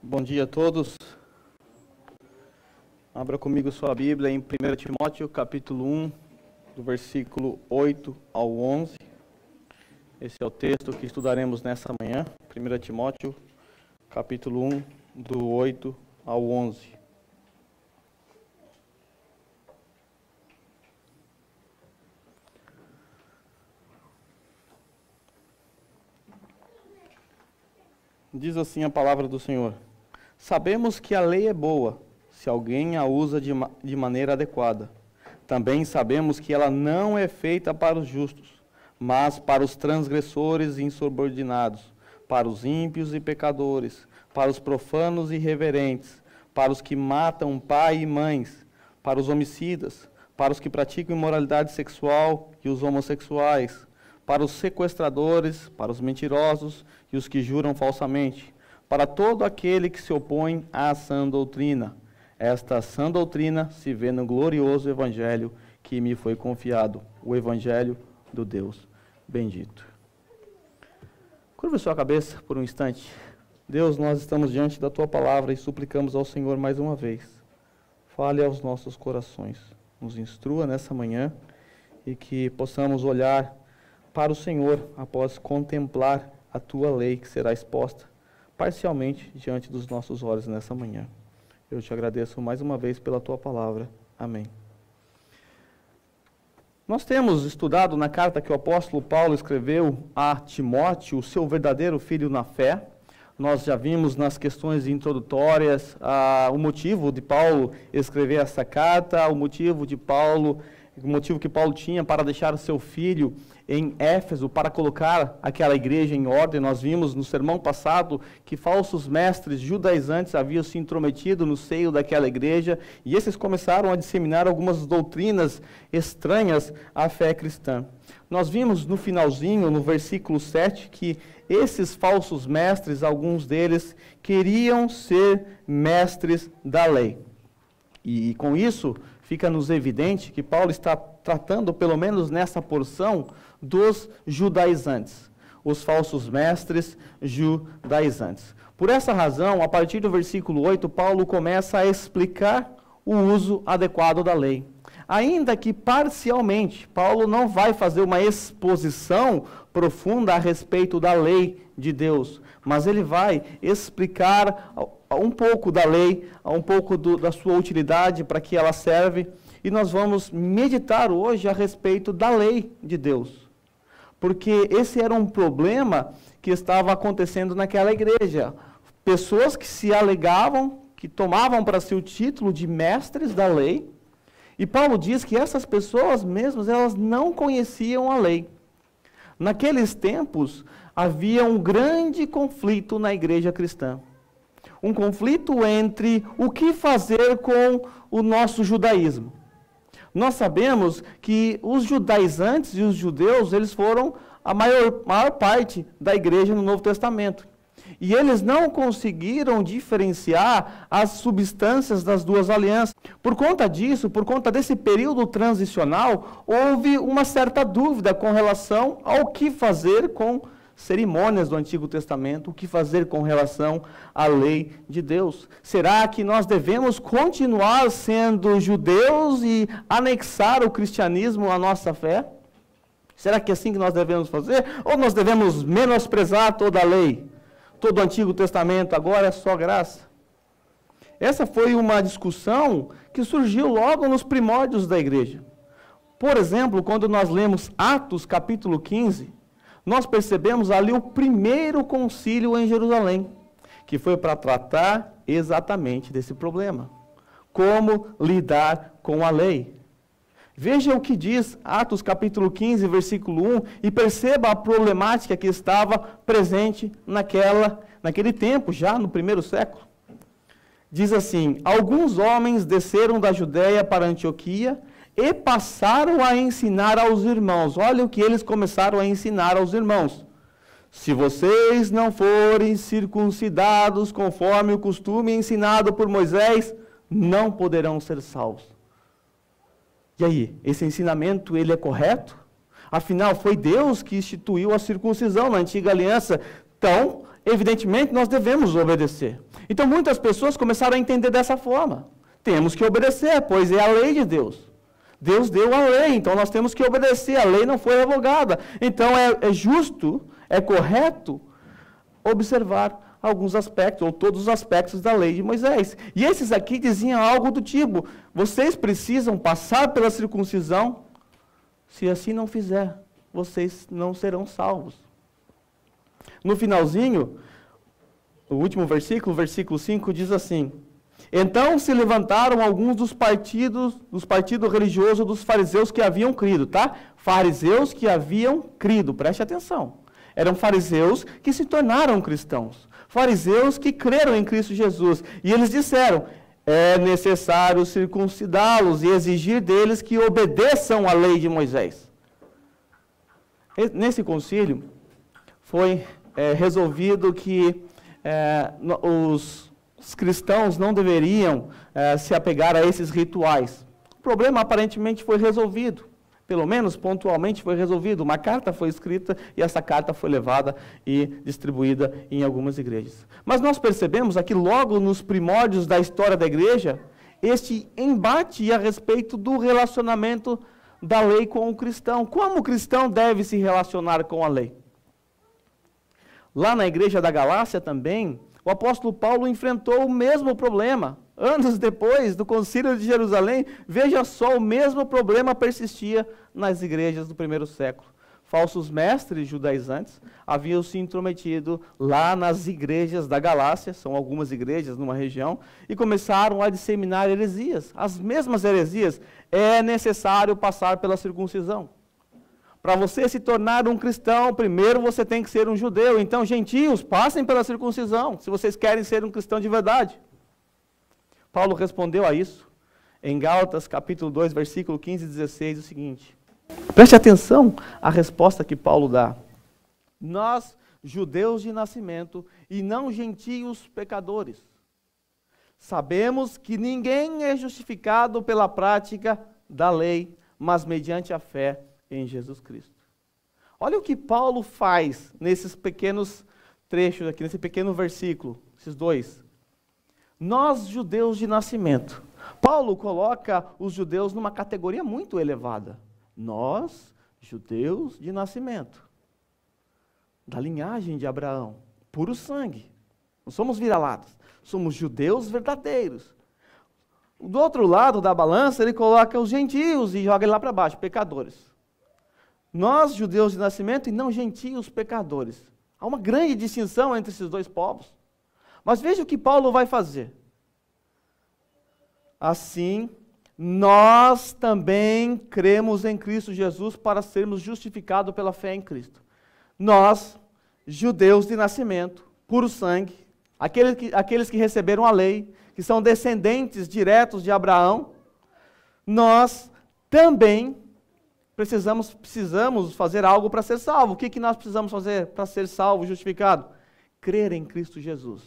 Bom dia a todos. Abra comigo sua Bíblia em 1 Timóteo, capítulo 1, do versículo 8 ao 11. Esse é o texto que estudaremos nessa manhã. 1 Timóteo, capítulo 1, do 8 ao 11. Diz assim a palavra do Senhor: Sabemos que a lei é boa, se alguém a usa de maneira adequada. Também sabemos que ela não é feita para os justos, mas para os transgressores e insubordinados, para os ímpios e pecadores, para os profanos e irreverentes, para os que matam pai e mães, para os homicidas, para os que praticam imoralidade sexual e os homossexuais, para os sequestradores, para os mentirosos e os que juram falsamente, para todo aquele que se opõe à sã doutrina. Esta sã doutrina se vê no glorioso Evangelho que me foi confiado, o Evangelho do Deus bendito. Curva sua cabeça por um instante. Deus, nós estamos diante da Tua palavra e suplicamos ao Senhor mais uma vez. Fale aos nossos corações, nos instrua nessa manhã e que possamos olhar para o Senhor após contemplar a Tua lei que será exposta parcialmente diante dos nossos olhos nessa manhã. Eu te agradeço mais uma vez pela Tua palavra. Amém. Nós temos estudado na carta que o apóstolo Paulo escreveu a Timóteo, o seu verdadeiro filho na fé. Nós já vimos nas questões introdutórias o motivo de Paulo escrever essa carta, o motivo que Paulo tinha para deixar o seu filho em Éfeso, para colocar aquela igreja em ordem. Nós vimos no sermão passado que falsos mestres judaizantes haviam se intrometido no seio daquela igreja e esses começaram a disseminar algumas doutrinas estranhas à fé cristã. Nós vimos no finalzinho, no versículo 7, que esses falsos mestres, alguns deles, queriam ser mestres da lei. E com isso, fica-nos evidente que Paulo está tratando, pelo menos nessa porção, dos judaizantes, os falsos mestres judaizantes. Por essa razão, a partir do versículo 8, Paulo começa a explicar o uso adequado da lei. Ainda que parcialmente, Paulo não vai fazer uma exposição profunda a respeito da lei de Deus, mas ele vai explicar um pouco da lei, um pouco da sua utilidade, para que ela serve, e nós vamos meditar hoje a respeito da lei de Deus. Porque esse era um problema que estava acontecendo naquela igreja. Pessoas que se alegavam, que tomavam para si o título de mestres da lei, e Paulo diz que essas pessoas mesmas, elas não conheciam a lei. Naqueles tempos, havia um grande conflito na igreja cristã. Um conflito entre o que fazer com o nosso judaísmo. Nós sabemos que os judaizantes e os judeus, eles foram a maior parte da igreja no Novo Testamento. E eles não conseguiram diferenciar as substâncias das duas alianças. Por conta disso, por conta desse período transicional, houve uma certa dúvida com relação ao que fazer com cerimônias do Antigo Testamento, o que fazer com relação à lei de Deus. Será que nós devemos continuar sendo judeus e anexar o cristianismo à nossa fé? Será que é assim que nós devemos fazer? Ou nós devemos menosprezar toda a lei? Todo o Antigo Testamento agora é só graça? Essa foi uma discussão que surgiu logo nos primórdios da igreja. Por exemplo, quando nós lemos Atos capítulo 15, nós percebemos ali o primeiro concílio em Jerusalém, que foi para tratar exatamente desse problema. Como lidar com a lei. Veja o que diz Atos capítulo 15, versículo 1, e perceba a problemática que estava presente naquele tempo, já no primeiro século. Diz assim: alguns homens desceram da Judéia para Antioquia e passaram a ensinar aos irmãos. Olha o que eles começaram a ensinar aos irmãos. Se vocês não forem circuncidados conforme o costume ensinado por Moisés, não poderão ser salvos. E aí, esse ensinamento, ele é correto? Afinal, foi Deus que instituiu a circuncisão na antiga aliança. Então, evidentemente, nós devemos obedecer. Então, muitas pessoas começaram a entender dessa forma. Temos que obedecer, pois é a lei de Deus. Deus deu a lei, então nós temos que obedecer. A lei não foi revogada. Então, é justo, é correto observar alguns aspectos, ou todos os aspectos da lei de Moisés. E esses aqui diziam algo do tipo: vocês precisam passar pela circuncisão, se assim não fizer, vocês não serão salvos. No finalzinho, o último versículo, versículo 5, diz assim: então se levantaram alguns dos partidos religiosos dos fariseus que haviam crido, tá? Fariseus que haviam crido, preste atenção. Eram fariseus que se tornaram cristãos. Fariseus que creram em Cristo Jesus. E eles disseram: é necessário circuncidá-los e exigir deles que obedeçam à lei de Moisés. Nesse concílio, foi resolvido que os cristãos não deveriam se apegar a esses rituais. O problema aparentemente foi resolvido. Pelo menos pontualmente foi resolvido. Uma carta foi escrita e essa carta foi levada e distribuída em algumas igrejas. Mas nós percebemos aqui, logo nos primórdios da história da igreja, este embate a respeito do relacionamento da lei com o cristão. Como o cristão deve se relacionar com a lei? Lá na igreja da Galácia também, o apóstolo Paulo enfrentou o mesmo problema. Anos depois do concílio de Jerusalém, veja só, o mesmo problema persistia nas igrejas do primeiro século. Falsos mestres judaizantes haviam se intrometido lá nas igrejas da Galácia, são algumas igrejas numa região, e começaram a disseminar heresias. As mesmas heresias: é necessário passar pela circuncisão. Para você se tornar um cristão, primeiro você tem que ser um judeu. Então, gentios, passem pela circuncisão, se vocês querem ser um cristão de verdade. Paulo respondeu a isso em Gálatas, capítulo 2, versículo 15 e 16, o seguinte. Preste atenção à resposta que Paulo dá. Nós, judeus de nascimento, e não gentios pecadores, sabemos que ninguém é justificado pela prática da lei, mas mediante a fé em Jesus Cristo. Olha o que Paulo faz nesses pequenos trechos aqui, nesse pequeno versículo, esses dois. Nós, judeus de nascimento. Paulo coloca os judeus numa categoria muito elevada. Nós, judeus de nascimento, da linhagem de Abraão, puro sangue. Não somos vira-latas, somos judeus verdadeiros. Do outro lado da balança, ele coloca os gentios e joga ele lá para baixo, pecadores. Nós, judeus de nascimento, e não gentios pecadores. Há uma grande distinção entre esses dois povos. Mas veja o que Paulo vai fazer. Assim, nós também cremos em Cristo Jesus para sermos justificados pela fé em Cristo. Nós, judeus de nascimento, puro sangue, aqueles que receberam a lei, que são descendentes diretos de Abraão, nós também precisamos fazer algo para ser salvo. O que nós precisamos fazer para ser salvo, justificado? Crer em Cristo Jesus.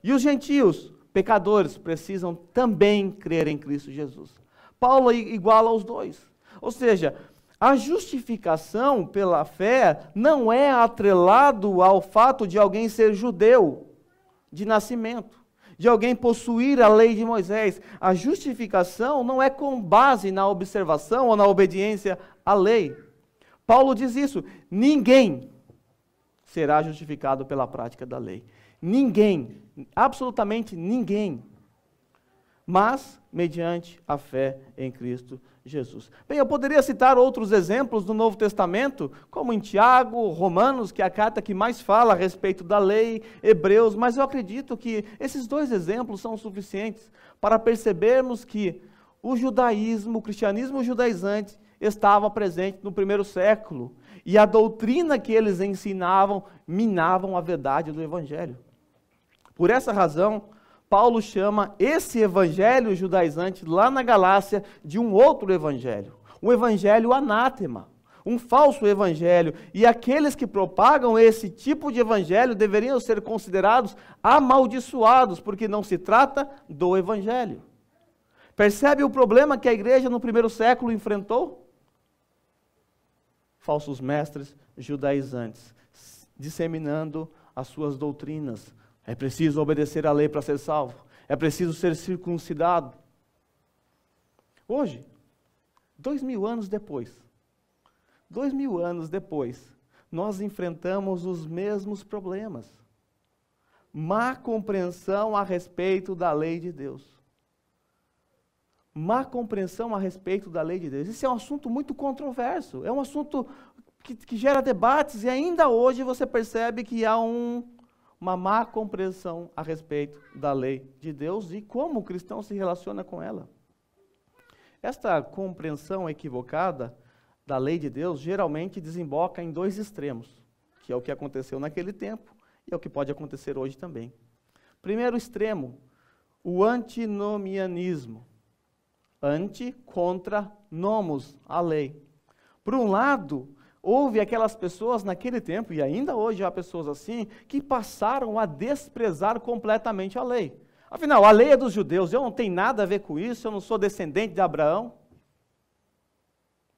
E os gentios, pecadores, precisam também crer em Cristo Jesus. Paulo iguala os dois. Ou seja, a justificação pela fé não é atrelado ao fato de alguém ser judeu de nascimento, de alguém possuir a lei de Moisés. A justificação não é com base na observação ou na obediência à lei. Paulo diz isso: ninguém será justificado pela prática da lei. Ninguém, absolutamente ninguém, mas mediante a fé em Cristo Jesus. Bem, eu poderia citar outros exemplos do Novo Testamento, como em Tiago, Romanos, que é a carta que mais fala a respeito da lei, Hebreus, mas eu acredito que esses dois exemplos são suficientes para percebermos que o judaísmo, o cristianismo judaizante, estava presente no primeiro século, e a doutrina que eles ensinavam minavam a verdade do Evangelho. Por essa razão, Paulo chama esse evangelho judaizante lá na Galácia de um outro evangelho, um evangelho anátema, um falso evangelho, e aqueles que propagam esse tipo de evangelho deveriam ser considerados amaldiçoados, porque não se trata do evangelho. Percebe o problema que a igreja no primeiro século enfrentou? Falsos mestres judaizantes, disseminando as suas doutrinas. É preciso obedecer à lei para ser salvo. É preciso ser circuncidado. Hoje, 2000 anos depois, nós enfrentamos os mesmos problemas. Má compreensão a respeito da lei de Deus. Má compreensão a respeito da lei de Deus. Esse é um assunto muito controverso, é um assunto que gera debates, e ainda hoje você percebe que há uma má compreensão a respeito da lei de Deus e como o cristão se relaciona com ela. Esta compreensão equivocada da lei de Deus geralmente desemboca em dois extremos, que é o que aconteceu naquele tempo e é o que pode acontecer hoje também. Primeiro extremo, o antinomianismo. Anti contra nomos, a lei. Por um lado, houve aquelas pessoas naquele tempo, e ainda hoje há pessoas assim, que passaram a desprezar completamente a lei. Afinal, a lei é dos judeus, eu não tenho nada a ver com isso, eu não sou descendente de Abraão.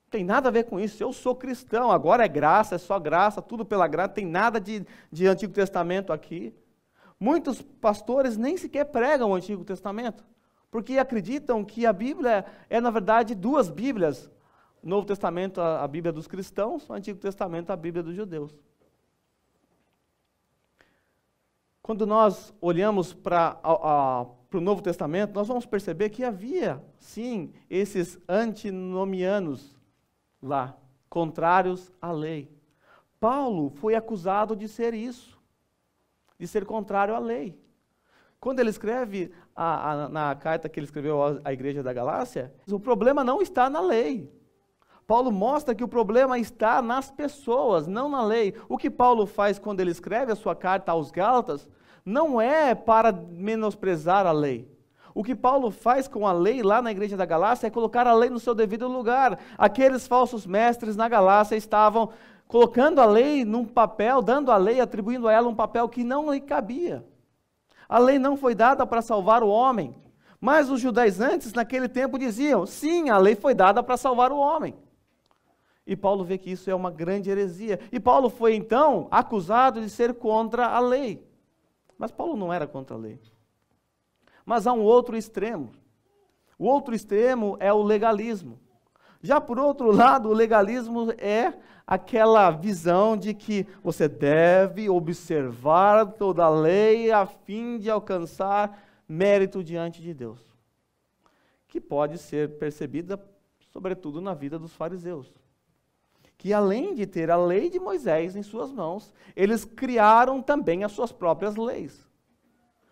Não tem nada a ver com isso, eu sou cristão, agora é graça, é só graça, tudo pela graça, não tem nada de Antigo Testamento aqui. Muitos pastores nem sequer pregam o Antigo Testamento, porque acreditam que a Bíblia é, na verdade, duas Bíblias. O Novo Testamento, a Bíblia dos cristãos, o Antigo Testamento, a Bíblia dos judeus. Quando nós olhamos para o Novo Testamento, nós vamos perceber que havia, sim, esses antinomianos lá, contrários à lei. Paulo foi acusado de ser isso, de ser contrário à lei. Quando ele escreve na carta que ele escreveu à igreja da Galácia, o problema não está na lei. Paulo mostra que o problema está nas pessoas, não na lei. O que Paulo faz quando ele escreve a sua carta aos Gálatas, não é para menosprezar a lei. O que Paulo faz com a lei lá na igreja da Galácia é colocar a lei no seu devido lugar. Aqueles falsos mestres na Galácia estavam colocando a lei num papel, dando a lei, atribuindo a ela um papel que não lhe cabia. A lei não foi dada para salvar o homem, mas os judaizantes naquele tempo diziam, sim, a lei foi dada para salvar o homem. E Paulo vê que isso é uma grande heresia. E Paulo foi então acusado de ser contra a lei. Mas Paulo não era contra a lei. Mas há um outro extremo. O outro extremo é o legalismo. Já por outro lado, o legalismo é aquela visão de que você deve observar toda a lei a fim de alcançar mérito diante de Deus. Que pode ser percebida, sobretudo, na vida dos fariseus. Que além de ter a lei de Moisés em suas mãos, eles criaram também as suas próprias leis.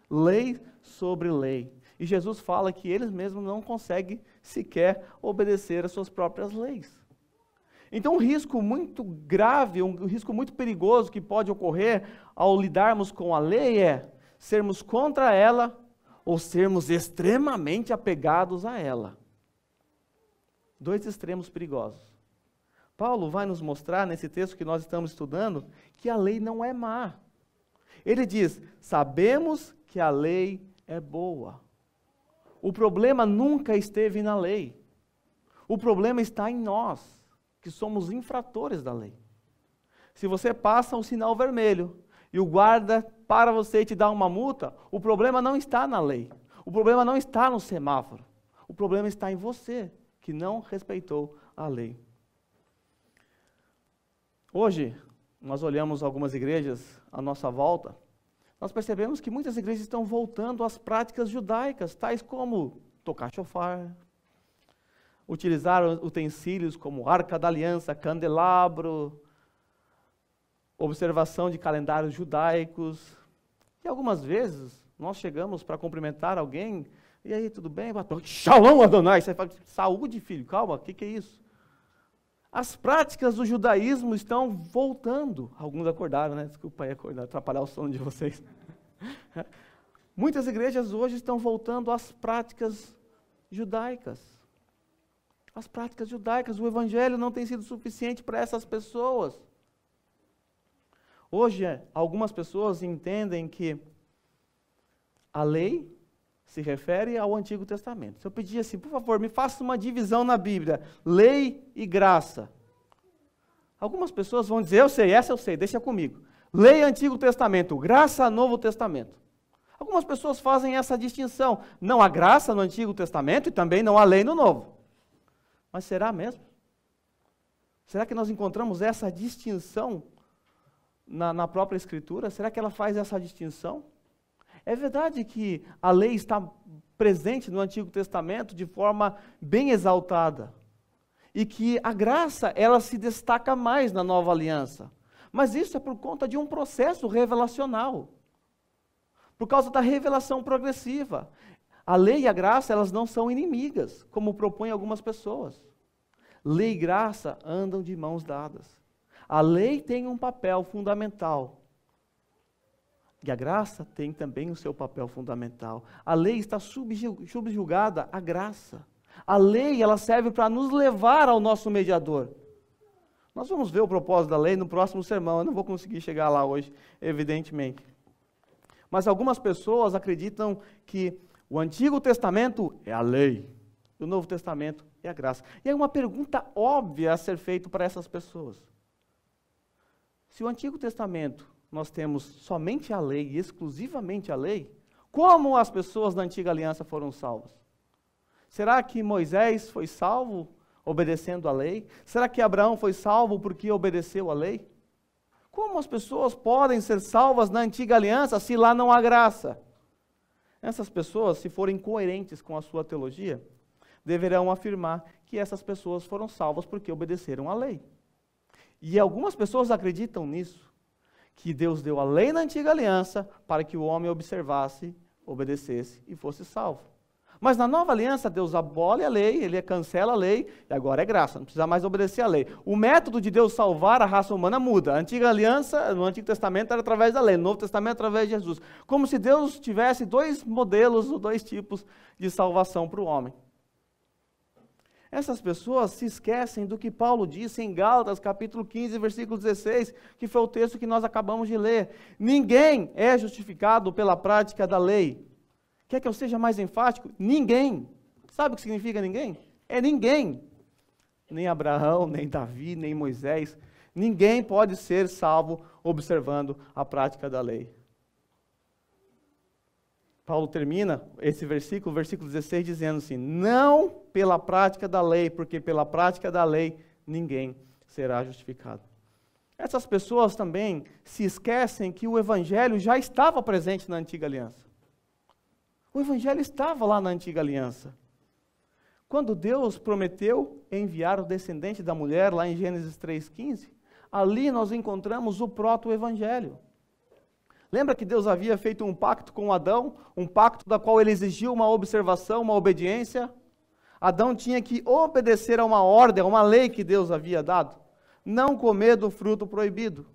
Lei sobre lei. E Jesus fala que eles mesmos não conseguem sequer obedecer às suas próprias leis. Então, um risco muito grave, um risco muito perigoso que pode ocorrer ao lidarmos com a lei é sermos contra ela ou sermos extremamente apegados a ela. Dois extremos perigosos. Paulo vai nos mostrar, nesse texto que nós estamos estudando, que a lei não é má. Ele diz, sabemos que a lei é boa. O problema nunca esteve na lei. O problema está em nós, que somos infratores da lei. Se você passa um sinal vermelho e o guarda para você e te dá uma multa, o problema não está na lei. O problema não está no semáforo. O problema está em você, que não respeitou a lei. Hoje, nós olhamos algumas igrejas à nossa volta, nós percebemos que muitas igrejas estão voltando às práticas judaicas, tais como tocar shofar, utilizar utensílios como arca da aliança, candelabro, observação de calendários judaicos. E algumas vezes, nós chegamos para cumprimentar alguém, e aí, tudo bem? Shalom, Adonai! Você fala, saúde, filho, calma, o que é isso? As práticas do judaísmo estão voltando. Alguns acordaram, né? Desculpa aí acordar, atrapalhar o sono de vocês. Muitas igrejas hoje estão voltando às práticas judaicas. As práticas judaicas, o evangelho não tem sido suficiente para essas pessoas. Hoje, algumas pessoas entendem que a lei se refere ao Antigo Testamento. Se eu pedir assim, por favor, me faça uma divisão na Bíblia, lei e graça. Algumas pessoas vão dizer, eu sei, essa eu sei, deixa comigo. Lei Antigo Testamento, graça Novo Testamento. Algumas pessoas fazem essa distinção. Não há graça no Antigo Testamento e também não há lei no Novo. Mas será mesmo? Será que nós encontramos essa distinção na própria Escritura? Será que ela faz essa distinção? É verdade que a lei está presente no Antigo Testamento de forma bem exaltada. E que a graça, ela se destaca mais na Nova Aliança. Mas isso é por conta de um processo revelacional. Por causa da revelação progressiva. A lei e a graça, elas não são inimigas, como propõem algumas pessoas. Lei e graça andam de mãos dadas. A lei tem um papel fundamental. E a graça tem também o seu papel fundamental. A lei está subjugada à graça. A lei, ela serve para nos levar ao nosso mediador. Nós vamos ver o propósito da lei no próximo sermão. Eu não vou conseguir chegar lá hoje, evidentemente. Mas algumas pessoas acreditam que o Antigo Testamento é a lei, e o Novo Testamento é a graça. E é uma pergunta óbvia a ser feita para essas pessoas. Se o Antigo Testamento nós temos somente a lei e exclusivamente a lei, como as pessoas da Antiga Aliança foram salvas? Será que Moisés foi salvo obedecendo a lei? Será que Abraão foi salvo porque obedeceu a lei? Como as pessoas podem ser salvas na Antiga Aliança se lá não há graça? Essas pessoas, se forem coerentes com a sua teologia, deverão afirmar que essas pessoas foram salvas porque obedeceram à lei. E algumas pessoas acreditam nisso, que Deus deu a lei na Antiga Aliança para que o homem observasse, obedecesse e fosse salvo. Mas na Nova Aliança, Deus abole a lei, Ele cancela a lei, e agora é graça, não precisa mais obedecer à lei. O método de Deus salvar a raça humana muda. A Antiga Aliança, no Antigo Testamento, era através da lei, no Novo Testamento, através de Jesus. Como se Deus tivesse dois modelos, ou dois tipos de salvação para o homem. Essas pessoas se esquecem do que Paulo disse em Gálatas, capítulo 15, versículo 16, que foi o texto que nós acabamos de ler. Ninguém é justificado pela prática da lei. Quer que eu seja mais enfático? Ninguém. Sabe o que significa ninguém? É ninguém. Nem Abraão, nem Davi, nem Moisés. Ninguém pode ser salvo observando a prática da lei. Paulo termina esse versículo 16, dizendo assim: não pela prática da lei, porque pela prática da lei ninguém será justificado. Essas pessoas também se esquecem que o Evangelho já estava presente na Antiga Aliança. O Evangelho estava lá na Antiga Aliança. Quando Deus prometeu enviar o descendente da mulher, lá em Gênesis 3,15, ali nós encontramos o proto-evangelho. Lembra que Deus havia feito um pacto com Adão, um pacto da qual ele exigiu uma observação, uma obediência? Adão tinha que obedecer a uma ordem, a uma lei que Deus havia dado. Não comer do fruto proibido.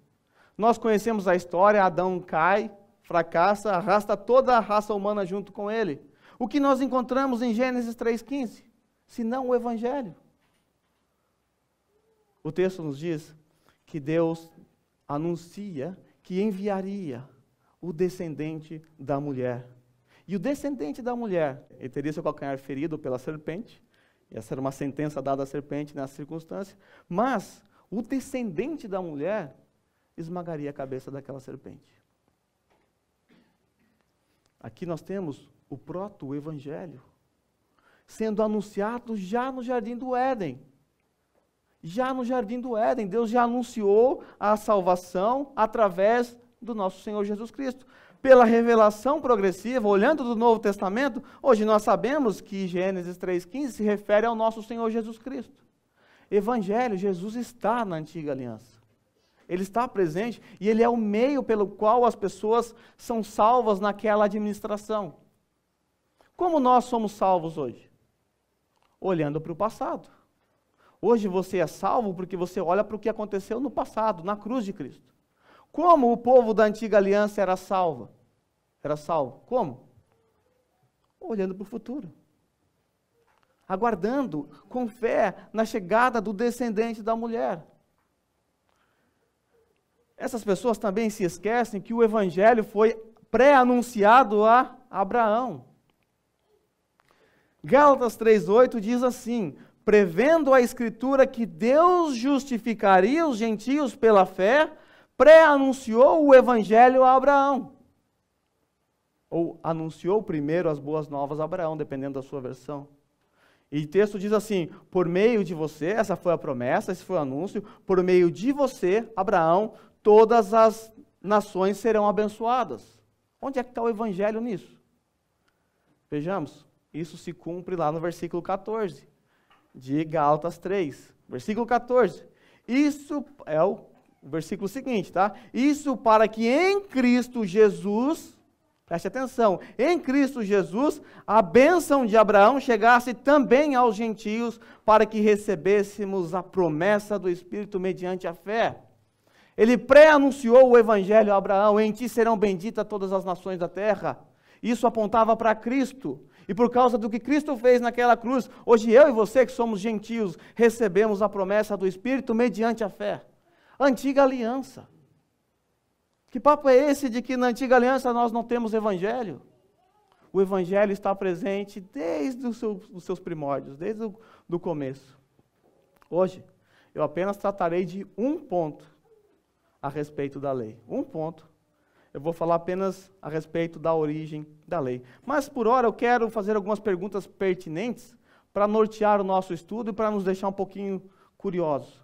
Nós conhecemos a história, Adão cai, fracassa, arrasta toda a raça humana junto com ele. O que nós encontramos em Gênesis 3,15? Senão o Evangelho. O texto nos diz que Deus anuncia que enviaria o descendente da mulher. E o descendente da mulher, ele teria seu calcanhar ferido pela serpente, essa era uma sentença dada à serpente nessa circunstância, mas o descendente da mulher esmagaria a cabeça daquela serpente. Aqui nós temos o proto-evangelho sendo anunciado já no Jardim do Éden. Já no Jardim do Éden, Deus já anunciou a salvação através do nosso Senhor Jesus Cristo. Pela revelação progressiva, olhando do Novo Testamento, hoje nós sabemos que Gênesis 3,15 se refere ao nosso Senhor Jesus Cristo. Evangelho, Jesus está na Antiga Aliança. Ele está presente e Ele é o meio pelo qual as pessoas são salvas naquela administração. Como nós somos salvos hoje? Olhando para o passado. Hoje você é salvo porque você olha para o que aconteceu no passado, na cruz de Cristo. Como o povo da Antiga Aliança era salvo? Como? Olhando para o futuro. Aguardando com fé na chegada do descendente da mulher. Essas pessoas também se esquecem que o Evangelho foi pré-anunciado a Abraão. Gálatas 3,8 diz assim: prevendo a Escritura que Deus justificaria os gentios pela fé, pré-anunciou o evangelho a Abraão. Ou anunciou primeiro as boas novas a Abraão, dependendo da sua versão. E o texto diz assim, por meio de você, essa foi a promessa, esse foi o anúncio, por meio de você, Abraão, todas as nações serão abençoadas. Onde é que está o evangelho nisso? Vejamos, isso se cumpre lá no versículo 14, de Gálatas 3. Versículo 14. Isso é o versículo seguinte, tá? Isso para que em Cristo Jesus, preste atenção, em Cristo Jesus, a bênção de Abraão chegasse também aos gentios, para que recebêssemos a promessa do Espírito mediante a fé. Ele pré-anunciou o evangelho a Abraão, em ti serão benditas todas as nações da terra. Isso apontava para Cristo. E por causa do que Cristo fez naquela cruz, hoje eu e você que somos gentios, recebemos a promessa do Espírito mediante a fé. Antiga aliança. Que papo é esse de que na antiga aliança nós não temos evangelho? O evangelho está presente desde os seus primórdios, desde o começo. Hoje, eu apenas tratarei de um ponto a respeito da lei. Um ponto. Eu vou falar apenas a respeito da origem da lei. Mas, por hora, eu quero fazer algumas perguntas pertinentes para nortear o nosso estudo e para nos deixar um pouquinho curiosos.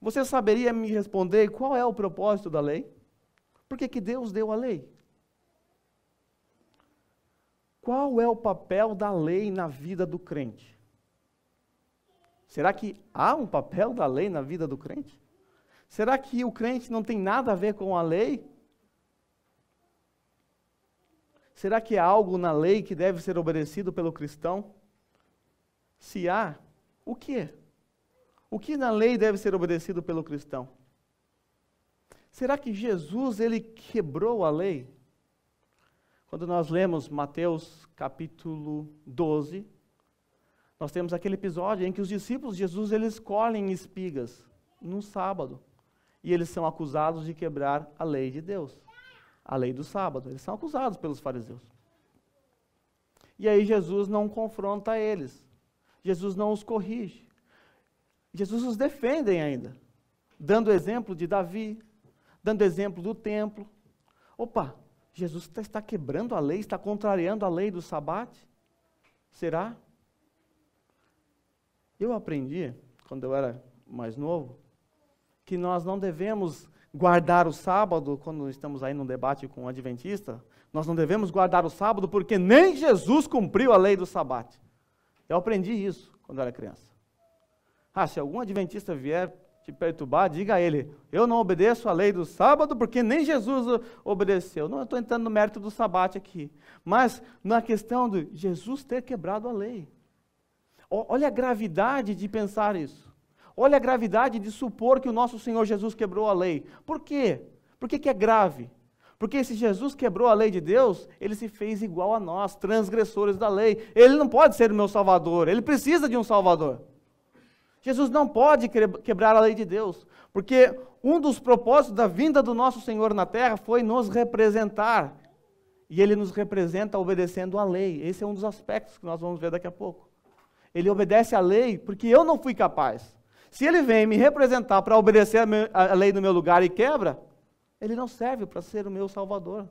Você saberia me responder qual é o propósito da lei? Por que que Deus deu a lei? Qual é o papel da lei na vida do crente? Será que há um papel da lei na vida do crente? Será que o crente não tem nada a ver com a lei? Será que há algo na lei que deve ser obedecido pelo cristão? Se há, o que é? O que na lei deve ser obedecido pelo cristão? Será que Jesus, ele quebrou a lei? Quando nós lemos Mateus capítulo 12, nós temos aquele episódio em que os discípulos de Jesus, eles colhem espigas no sábado. E eles são acusados de quebrar a lei de Deus. A lei do sábado. Eles são acusados pelos fariseus. E aí Jesus não confronta eles. Jesus não os corrige. Jesus os defende ainda. Dando exemplo de Davi, dando exemplo do templo. Opa, Jesus está quebrando a lei, está contrariando a lei do sabate? Será? Eu aprendi, quando eu era mais novo, que nós não devemos guardar o sábado, quando estamos aí num debate com um adventista, nós não devemos guardar o sábado porque nem Jesus cumpriu a lei do sabate. Eu aprendi isso quando eu era criança. Se algum adventista vier te perturbar, diga a ele, eu não obedeço a lei do sábado porque nem Jesus obedeceu. Não, eu estou entrando no mérito do sabate aqui. Mas na questão de Jesus ter quebrado a lei. Olha a gravidade de pensar isso. Olha a gravidade de supor que o nosso Senhor Jesus quebrou a lei. Por quê? Por que é grave? Porque se Jesus quebrou a lei de Deus, ele se fez igual a nós, transgressores da lei. Ele não pode ser o meu Salvador, ele precisa de um Salvador. Jesus não pode quebrar a lei de Deus, porque um dos propósitos da vinda do nosso Senhor na terra foi nos representar. E ele nos representa obedecendo a lei. Esse é um dos aspectos que nós vamos ver daqui a pouco. Ele obedece a lei porque eu não fui capaz. Se ele vem me representar para obedecer a lei no meu lugar e quebra, ele não serve para ser o meu Salvador.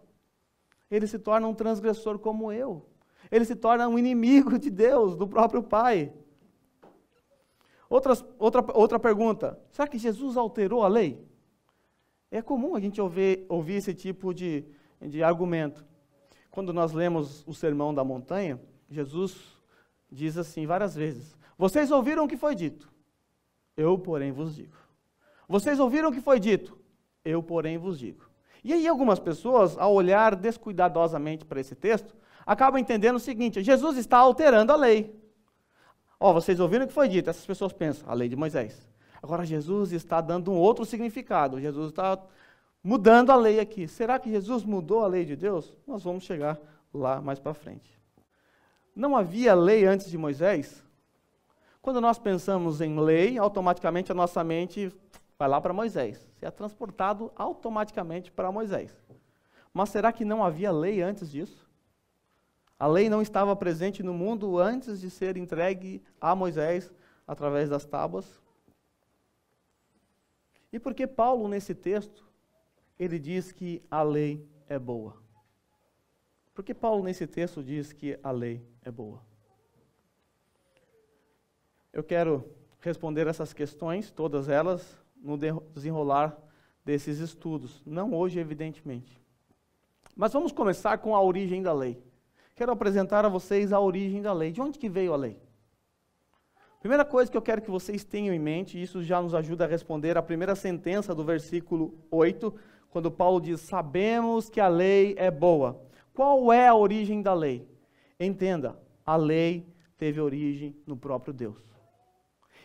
Ele se torna um transgressor como eu. Ele se torna um inimigo de Deus, do próprio Pai. Outra pergunta. Será que Jesus alterou a lei? É comum a gente ouvir esse tipo de argumento. Quando nós lemos o Sermão da Montanha, Jesus diz assim várias vezes: vocês ouviram o que foi dito, eu, porém, vos digo. Vocês ouviram o que foi dito, eu, porém, vos digo. E aí algumas pessoas, ao olhar descuidadosamente para esse texto, acabam entendendo o seguinte: Jesus está alterando a lei. Vocês ouviram o que foi dito? Essas pessoas pensam, a lei de Moisés. Agora Jesus está dando um outro significado. Jesus está mudando a lei aqui. Será que Jesus mudou a lei de Deus? Nós vamos chegar lá mais para frente. Não havia lei antes de Moisés? Quando nós pensamos em lei, automaticamente a nossa mente vai lá para Moisés. Você é transportado automaticamente para Moisés. Mas será que não havia lei antes disso? A lei não estava presente no mundo antes de ser entregue a Moisés através das tábuas? E por que Paulo, nesse texto, ele diz que a lei é boa? Por que Paulo nesse texto diz que a lei é boa? Eu quero responder essas questões, todas elas, no desenrolar desses estudos. Não hoje, evidentemente. Mas vamos começar com a origem da lei. Quero apresentar a vocês a origem da lei. De onde que veio a lei? Primeira coisa que eu quero que vocês tenham em mente, e isso já nos ajuda a responder a primeira sentença do versículo 8, quando Paulo diz, sabemos que a lei é boa. Qual é a origem da lei? Entenda, a lei teve origem no próprio Deus.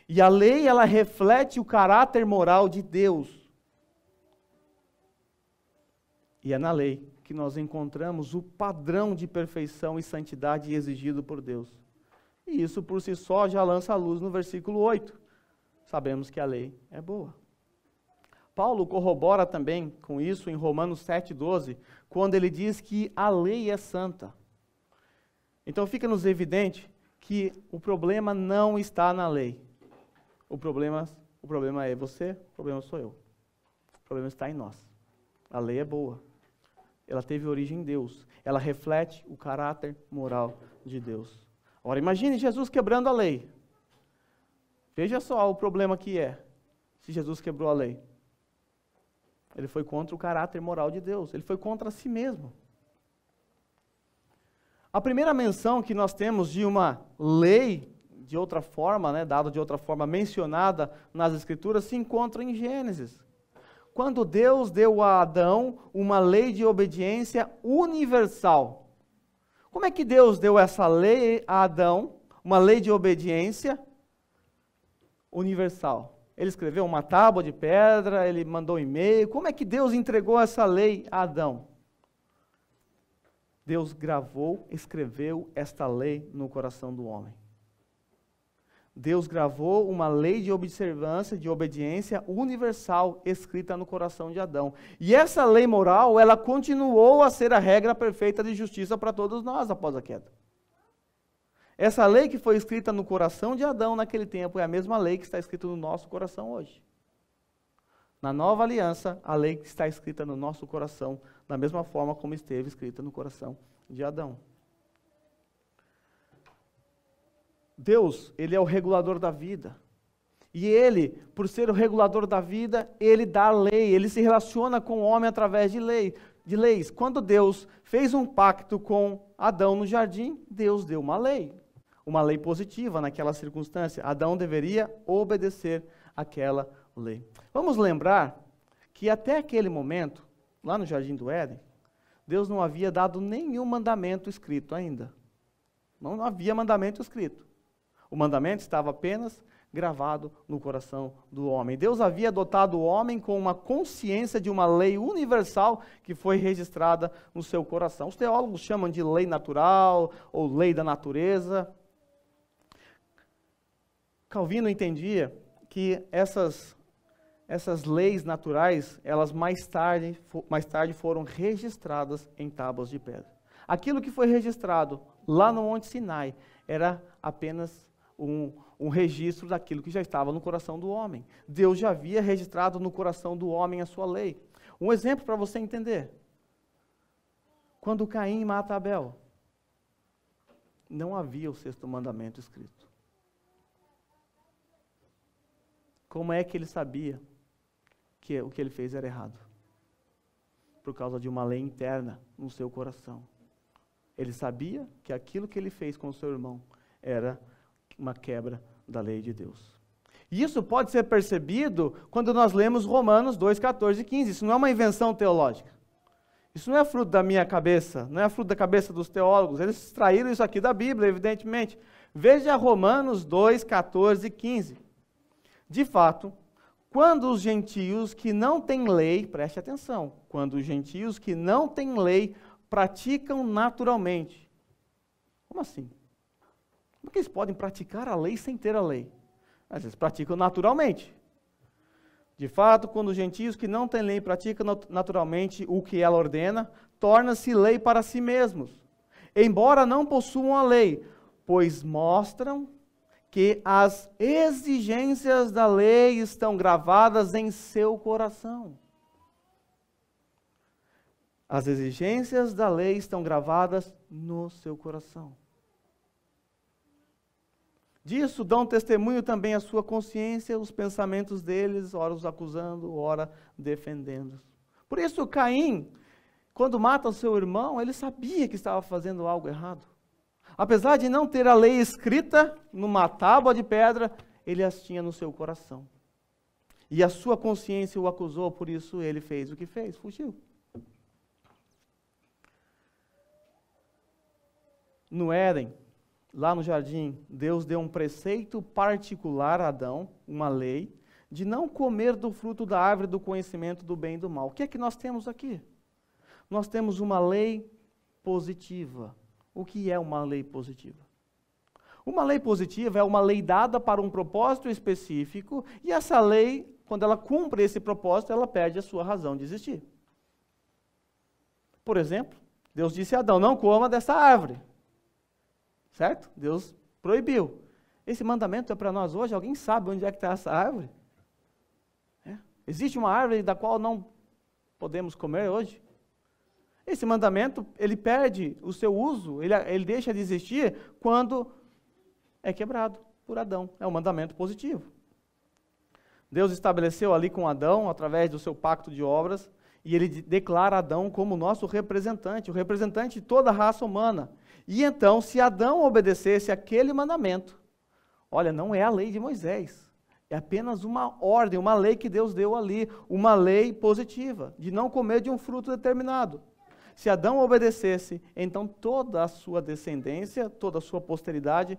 E a lei, ela reflete o caráter moral de Deus. E é na lei que nós encontramos o padrão de perfeição e santidade exigido por Deus. E isso por si só já lança a luz no versículo 8. Sabemos que a lei é boa. Paulo corrobora também com isso em Romanos 7,12, quando ele diz que a lei é santa. Então fica-nos evidente que o problema não está na lei. O problema é você, o problema sou eu. O problema está em nós. A lei é boa. Ela teve origem em Deus. Ela reflete o caráter moral de Deus. Agora imagine Jesus quebrando a lei. Veja só o problema que é, se Jesus quebrou a lei. Ele foi contra o caráter moral de Deus. Ele foi contra si mesmo. A primeira menção que nós temos de uma lei, de outra forma, dada de outra forma, mencionada nas Escrituras, se encontra em Gênesis. Quando Deus deu a Adão uma lei de obediência universal. Como é que Deus deu essa lei a Adão, uma lei de obediência universal? Ele escreveu uma tábua de pedra, ele mandou um e-mail. Como é que Deus entregou essa lei a Adão? Deus gravou, escreveu esta lei no coração do homem. Deus gravou uma lei de observância, de obediência universal, escrita no coração de Adão. E essa lei moral, ela continuou a ser a regra perfeita de justiça para todos nós após a queda. Essa lei que foi escrita no coração de Adão naquele tempo é a mesma lei que está escrita no nosso coração hoje. Na nova aliança, a lei que está escrita no nosso coração, da mesma forma como esteve escrita no coração de Adão. Deus, Ele é o regulador da vida. E Ele, por ser o regulador da vida, Ele dá lei, Ele se relaciona com o homem através de leis. Quando Deus fez um pacto com Adão no jardim, Deus deu uma lei positiva naquela circunstância. Adão deveria obedecer aquela lei. Vamos lembrar que até aquele momento, lá no jardim do Éden, Deus não havia dado nenhum mandamento escrito ainda. Não havia mandamento escrito. O mandamento estava apenas gravado no coração do homem. Deus havia dotado o homem com uma consciência de uma lei universal que foi registrada no seu coração. Os teólogos chamam de lei natural ou lei da natureza. Calvino entendia que essas leis naturais, elas mais tarde foram registradas em tábuas de pedra. Aquilo que foi registrado lá no Monte Sinai era apenas um registro daquilo que já estava no coração do homem. Deus já havia registrado no coração do homem a sua lei. Um exemplo para você entender. Quando Caim mata Abel, não havia o sexto mandamento escrito. Como é que ele sabia que o que ele fez era errado? Por causa de uma lei interna no seu coração. Ele sabia que aquilo que ele fez com o seu irmão era uma quebra da lei de Deus. E isso pode ser percebido quando nós lemos Romanos 2, 14 e 15. Isso não é uma invenção teológica. Isso não é fruto da minha cabeça, não é fruto da cabeça dos teólogos. Eles extraíram isso aqui da Bíblia, evidentemente. Veja Romanos 2, 14 e 15. De fato, quando os gentios que não têm lei, preste atenção, quando os gentios que não têm lei praticam naturalmente. Como assim? Como que eles podem praticar a lei sem ter a lei? Mas eles praticam naturalmente. De fato, quando os gentios que não têm lei praticam naturalmente o que ela ordena, torna-se lei para si mesmos, embora não possuam a lei, pois mostram que as exigências da lei estão gravadas em seu coração. As exigências da lei estão gravadas no seu coração. Disso dão testemunho também a sua consciência, os pensamentos deles, ora os acusando, ora defendendo. Por isso Caim, quando mata o seu irmão, ele sabia que estava fazendo algo errado. Apesar de não ter a lei escrita numa tábua de pedra, ele as tinha no seu coração. E a sua consciência o acusou, por isso ele fez o que fez, fugiu. No Éden, lá no jardim, Deus deu um preceito particular a Adão, uma lei, de não comer do fruto da árvore do conhecimento do bem e do mal. O que é que nós temos aqui? Nós temos uma lei positiva. O que é uma lei positiva? Uma lei positiva é uma lei dada para um propósito específico, e essa lei, quando ela cumpre esse propósito, ela perde a sua razão de existir. Por exemplo, Deus disse a Adão, não coma dessa árvore. Certo? Deus proibiu. Esse mandamento é para nós hoje? Alguém sabe onde é que está essa árvore? Existe uma árvore da qual não podemos comer hoje? Esse mandamento, ele perde o seu uso, ele deixa de existir quando é quebrado por Adão. É um mandamento positivo. Deus estabeleceu ali com Adão, através do seu pacto de obras, e ele declara Adão como nosso representante, o representante de toda a raça humana. E então, se Adão obedecesse aquele mandamento, olha, não é a lei de Moisés, é apenas uma ordem, uma lei que Deus deu ali, uma lei positiva, de não comer de um fruto determinado. Se Adão obedecesse, então toda a sua descendência, toda a sua posteridade,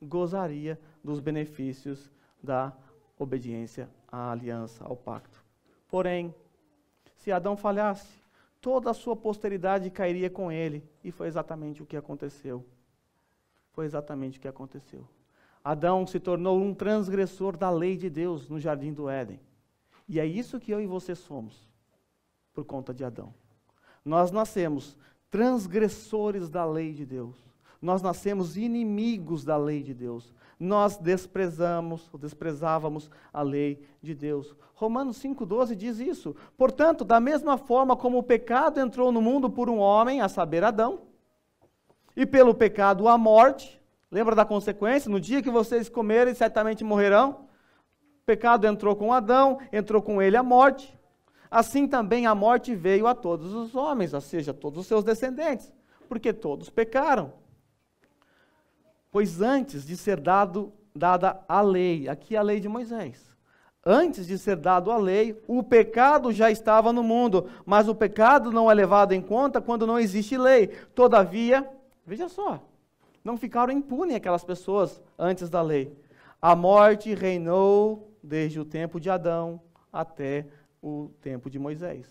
gozaria dos benefícios da obediência à aliança, ao pacto. Porém, se Adão falhasse, toda a sua posteridade cairia com ele. E foi exatamente o que aconteceu. Foi exatamente o que aconteceu. Adão se tornou um transgressor da lei de Deus no jardim do Éden. E é isso que eu e você somos, por conta de Adão. Nós nascemos transgressores da lei de Deus. Nós nascemos inimigos da lei de Deus. Nós desprezávamos a lei de Deus. Romanos 5,12 diz isso. Portanto, da mesma forma como o pecado entrou no mundo por um homem, a saber, Adão, e pelo pecado a morte, lembra da consequência? No dia que vocês comerem, certamente morrerão. O pecado entrou com Adão, entrou com ele a morte. Assim também a morte veio a todos os homens, ou seja, a todos os seus descendentes, porque todos pecaram. Pois antes de ser dada a lei, aqui a lei de Moisés, antes de ser dado a lei, o pecado já estava no mundo, mas o pecado não é levado em conta quando não existe lei. Todavia, veja só, não ficaram impunes aquelas pessoas antes da lei. A morte reinou desde o tempo de Adão até o tempo de Moisés,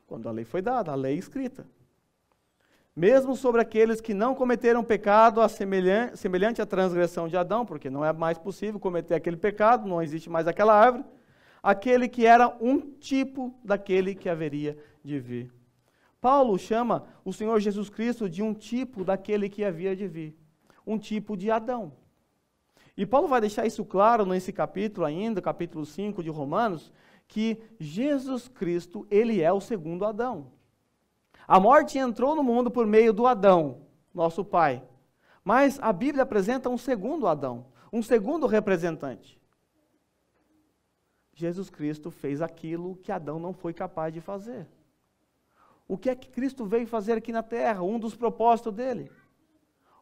quando a lei foi dada, a lei escrita. Mesmo sobre aqueles que não cometeram pecado semelhante à transgressão de Adão, porque não é mais possível cometer aquele pecado, não existe mais aquela árvore, aquele que era um tipo daquele que haveria de vir. Paulo chama o Senhor Jesus Cristo de um tipo daquele que havia de vir, um tipo de Adão. E Paulo vai deixar isso claro nesse capítulo ainda, capítulo 5 de Romanos, que Jesus Cristo, ele é o segundo Adão. A morte entrou no mundo por meio do Adão, nosso pai. Mas a Bíblia apresenta um segundo Adão, um segundo representante. Jesus Cristo fez aquilo que Adão não foi capaz de fazer. O que é que Cristo veio fazer aqui na terra? Um dos propósitos dele.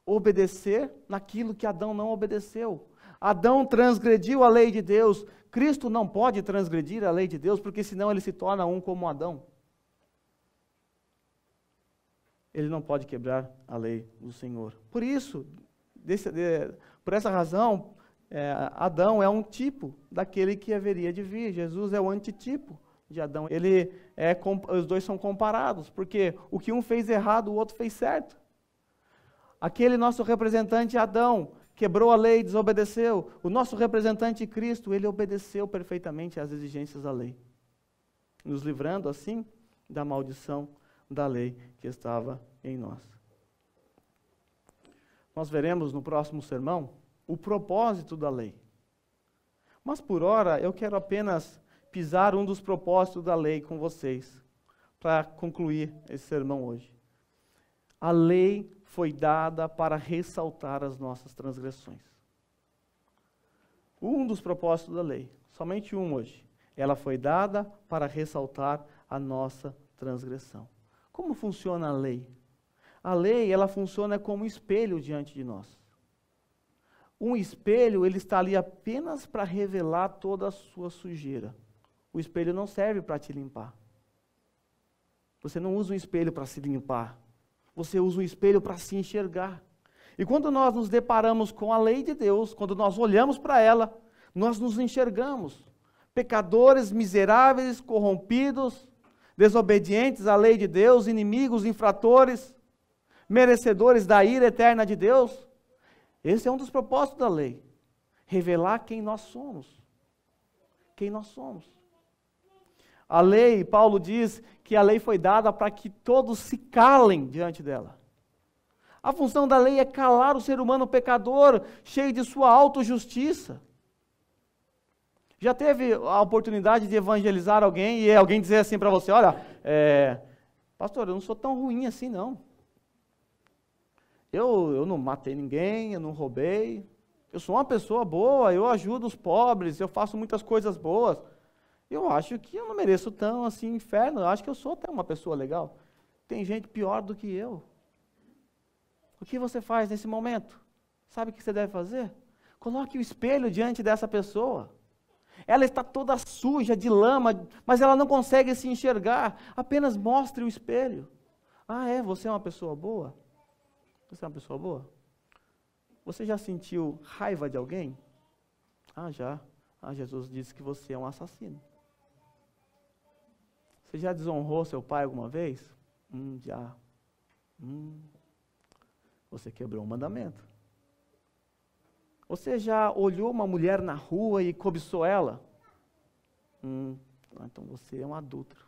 Obedecer naquilo que Adão não obedeceu. Adão transgrediu a lei de Deus. Cristo não pode transgredir a lei de Deus, porque senão ele se torna um como Adão. Ele não pode quebrar a lei do Senhor. Por isso, por essa razão, Adão é um tipo daquele que haveria de vir. Jesus é o antitipo de Adão. Os dois são comparados, porque o que um fez errado, o outro fez certo. Aquele nosso representante Adão quebrou a lei, desobedeceu. O nosso representante Cristo, ele obedeceu perfeitamente às exigências da lei, nos livrando assim da maldição da lei que estava em nós. Nós veremos no próximo sermão o propósito da lei. Mas por ora eu quero apenas pisar um dos propósitos da lei com vocês. para concluir esse sermão hoje. A lei foi dada para ressaltar as nossas transgressões. Um dos propósitos da lei, somente um hoje. Ela foi dada para ressaltar a nossa transgressão. Como funciona a lei? A lei, ela funciona como um espelho diante de nós. Um espelho, ele está ali apenas para revelar toda a sua sujeira. O espelho não serve para te limpar. Você não usa um espelho para se limpar. Você usa um espelho para se enxergar. E quando nós nos deparamos com a lei de Deus, quando nós olhamos para ela, nós nos enxergamos. Pecadores, miseráveis, corrompidos, desobedientes à lei de Deus, inimigos, infratores, merecedores da ira eterna de Deus. Esse é um dos propósitos da lei. Revelar quem nós somos. Quem nós somos. A lei, Paulo diz que a lei foi dada para que todos se calem diante dela. A função da lei é calar o ser humano pecador, cheio de sua autojustiça. Já teve a oportunidade de evangelizar alguém e alguém dizer assim para você, olha, pastor, eu não sou tão ruim assim não. Eu não matei ninguém, eu não roubei, eu sou uma pessoa boa, eu ajudo os pobres, eu faço muitas coisas boas. Eu acho que eu não mereço tão assim inferno, eu acho que eu sou até uma pessoa legal. Tem gente pior do que eu. O que você faz nesse momento? Sabe o que você deve fazer? Coloque o espelho diante dessa pessoa. Ela está toda suja de lama, mas ela não consegue se enxergar. Apenas mostre o espelho. Você é uma pessoa boa? Você é uma pessoa boa? Você já sentiu raiva de alguém? Já. Jesus disse que você é um assassino. Você já desonrou seu pai alguma vez? Já. Você quebrou um mandamento. Você já olhou uma mulher na rua e cobiçou ela? Então você é um adúltero.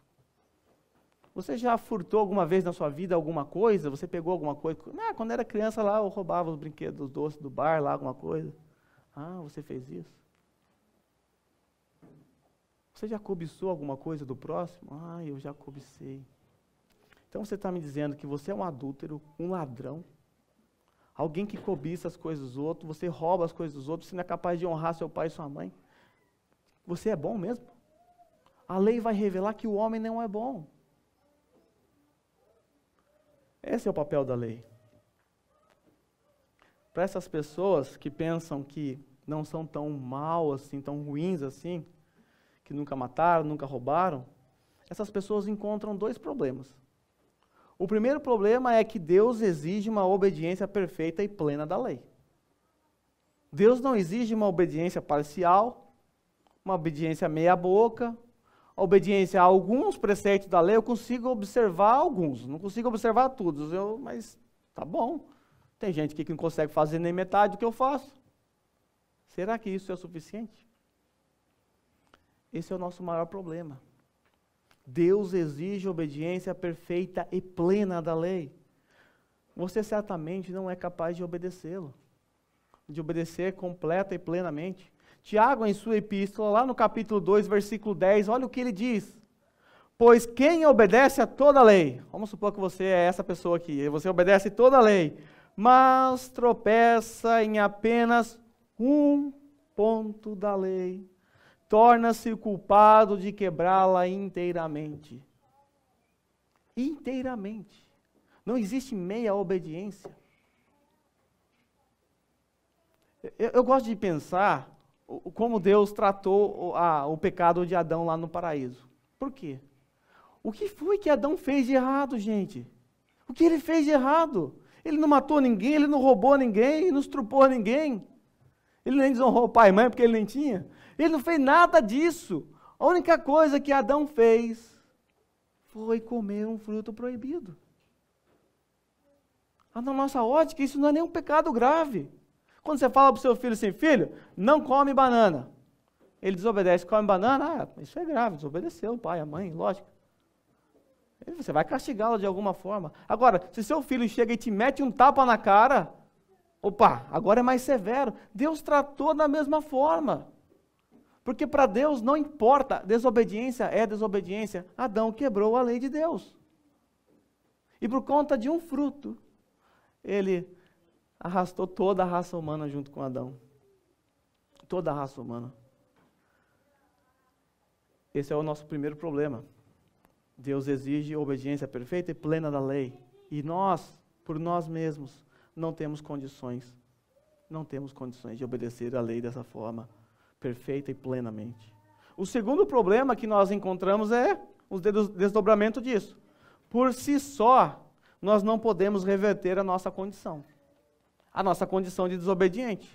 Você já furtou alguma vez na sua vida alguma coisa? Você pegou alguma coisa? Quando era criança lá, eu roubava os brinquedos, os doces do bar, lá, alguma coisa. Você fez isso? Você já cobiçou alguma coisa do próximo? Eu já cobicei. Então você está me dizendo que você é um adúltero, um ladrão, alguém que cobiça as coisas dos outros, você rouba as coisas dos outros, você não é capaz de honrar seu pai e sua mãe. Você é bom mesmo? A lei vai revelar que o homem não é bom. Esse é o papel da lei. Para essas pessoas que pensam que não são tão mal assim, tão ruins assim, que nunca mataram, nunca roubaram, essas pessoas encontram dois problemas. O primeiro problema é que Deus exige uma obediência perfeita e plena da lei. Deus não exige uma obediência parcial, uma obediência meia boca, a obediência a alguns preceitos da lei. Eu consigo observar alguns, não consigo observar todos, mas tá bom. Tem gente aqui que não consegue fazer nem metade do que eu faço. Será que isso é suficiente? Esse é o nosso maior problema. Deus exige obediência perfeita e plena da lei. Você certamente não é capaz de obedecê-lo, de obedecer completa e plenamente. Tiago, em sua epístola, lá no capítulo 2, versículo 10, olha o que ele diz. Pois quem obedece a toda a lei, vamos supor que você é essa pessoa aqui, você obedece toda a lei, mas tropeça em apenas um ponto da lei, torna-se o culpado de quebrá-la inteiramente. Inteiramente. Não existe meia obediência. Eu gosto de pensar como Deus tratou o pecado de Adão lá no paraíso. Por quê? O que foi que Adão fez de errado, gente? O que ele fez de errado? Ele não matou ninguém, ele não roubou ninguém, ele não estrupou ninguém. Ele nem desonrou o pai e mãe porque ele nem tinha. Ele não fez nada disso. A única coisa que Adão fez foi comer um fruto proibido. Na nossa ótica, isso não é nenhum pecado grave. Quando você fala para o seu filho assim, filho, não come banana. Ele desobedece, come banana, isso é grave, desobedeceu o pai, a mãe, lógico. Você vai castigá-lo de alguma forma. Agora, se seu filho chega e te mete um tapa na cara, opa, agora é mais severo. Deus tratou da mesma forma. Porque para Deus não importa, desobediência é desobediência. Adão quebrou a lei de Deus. E por conta de um fruto, ele arrastou toda a raça humana junto com Adão. Toda a raça humana. Esse é o nosso primeiro problema. Deus exige obediência perfeita e plena da lei. E nós, por nós mesmos, não temos condições de obedecer a lei dessa forma, perfeita e plenamente. O segundo problema que nós encontramos é o desdobramento disso. Por si só, nós não podemos reverter a nossa condição de desobediente.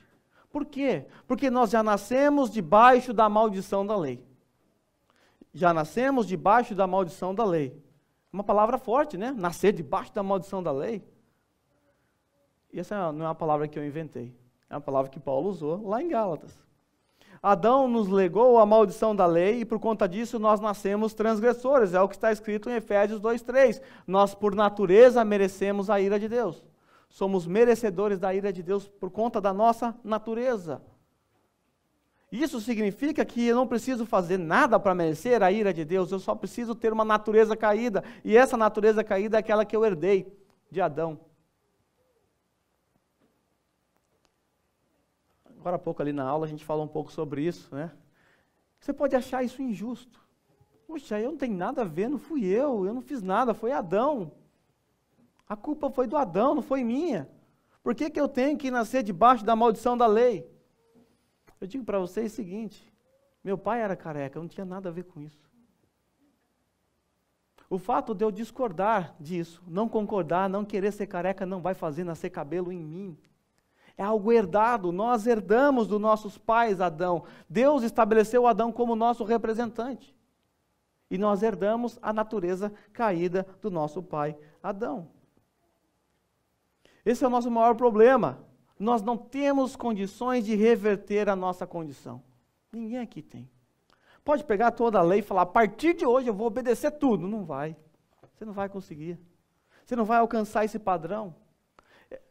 Por quê? Porque nós já nascemos debaixo da maldição da lei. Já nascemos debaixo da maldição da lei. Uma palavra forte, né? Nascer debaixo da maldição da lei. E essa não é uma palavra que eu inventei. É uma palavra que Paulo usou lá em Gálatas. Adão nos legou a maldição da lei e por conta disso nós nascemos transgressores. É o que está escrito em Efésios 2:3. Nós por natureza merecemos a ira de Deus. Somos merecedores da ira de Deus por conta da nossa natureza. Isso significa que eu não preciso fazer nada para merecer a ira de Deus, eu só preciso ter uma natureza caída, e essa natureza caída é aquela que eu herdei de Adão. Agora há pouco ali na aula a gente falou um pouco sobre isso, né? Você pode achar isso injusto. Puxa, eu não tenho nada a ver, não fui eu não fiz nada, foi Adão. A culpa foi do Adão, não foi minha. Por que eu tenho que nascer debaixo da maldição da lei? Eu digo para vocês o seguinte, meu pai era careca, eu não tinha nada a ver com isso. O fato de eu discordar disso, não concordar, não querer ser careca, não vai fazer nascer cabelo em mim. É algo herdado, nós herdamos dos nossos pais Adão. Deus estabeleceu Adão como nosso representante. E nós herdamos a natureza caída do nosso pai Adão. Esse é o nosso maior problema. Nós não temos condições de reverter a nossa condição. Ninguém aqui tem. Pode pegar toda a lei e falar, a partir de hoje eu vou obedecer tudo. Não vai. Você não vai conseguir. Você não vai alcançar esse padrão.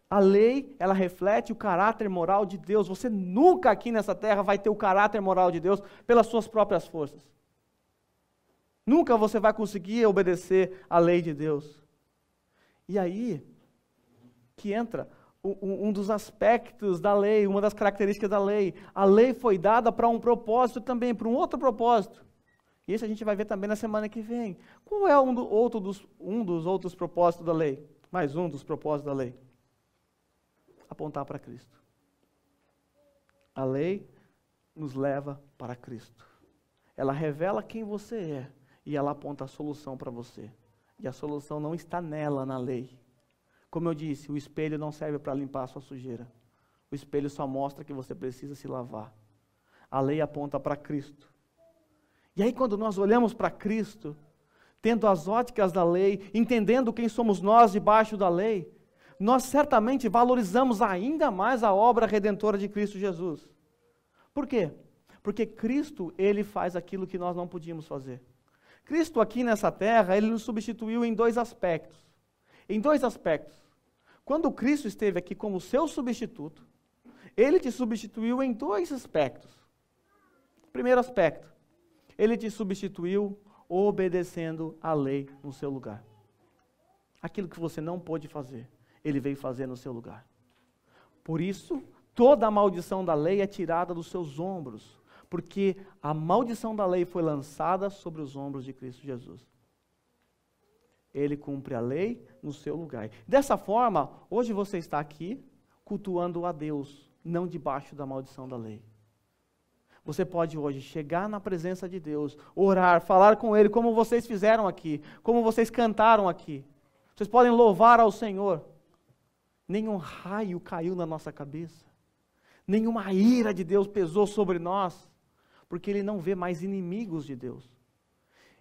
A lei, ela reflete o caráter moral de Deus. Você nunca aqui nessa terra vai ter o caráter moral de Deus pelas suas próprias forças. Nunca você vai conseguir obedecer a lei de Deus. E aí que entra um dos aspectos da lei, uma das características da lei. A lei foi dada para um propósito também, para um outro propósito. E isso a gente vai ver também na semana que vem. Qual é um dos outros propósitos da lei? Mais um dos propósitos da lei. Apontar para Cristo. A lei nos leva para Cristo. Ela revela quem você é e ela aponta a solução para você. E a solução não está nela, na lei. Como eu disse, o espelho não serve para limpar a sua sujeira. O espelho só mostra que você precisa se lavar. A lei aponta para Cristo. E aí quando nós olhamos para Cristo, tendo as óticas da lei, entendendo quem somos nós debaixo da lei, nós certamente valorizamos ainda mais a obra redentora de Cristo Jesus. Por quê? Porque Cristo, ele faz aquilo que nós não podíamos fazer. Cristo aqui nessa terra, ele nos substituiu em dois aspectos. Em dois aspectos. Quando Cristo esteve aqui como seu substituto, ele te substituiu em dois aspectos. Primeiro aspecto, ele te substituiu obedecendo a lei no seu lugar. Aquilo que você não pôde fazer, ele veio fazer no seu lugar. Por isso, toda a maldição da lei é tirada dos seus ombros, porque a maldição da lei foi lançada sobre os ombros de Cristo Jesus. Ele cumpre a lei no seu lugar. Dessa forma, hoje você está aqui cultuando a Deus, não debaixo da maldição da lei. Você pode hoje chegar na presença de Deus, orar, falar com Ele, como vocês fizeram aqui, como vocês cantaram aqui. Vocês podem louvar ao Senhor. Nenhum raio caiu na nossa cabeça. Nenhuma ira de Deus pesou sobre nós, porque Ele não vê mais inimigos de Deus.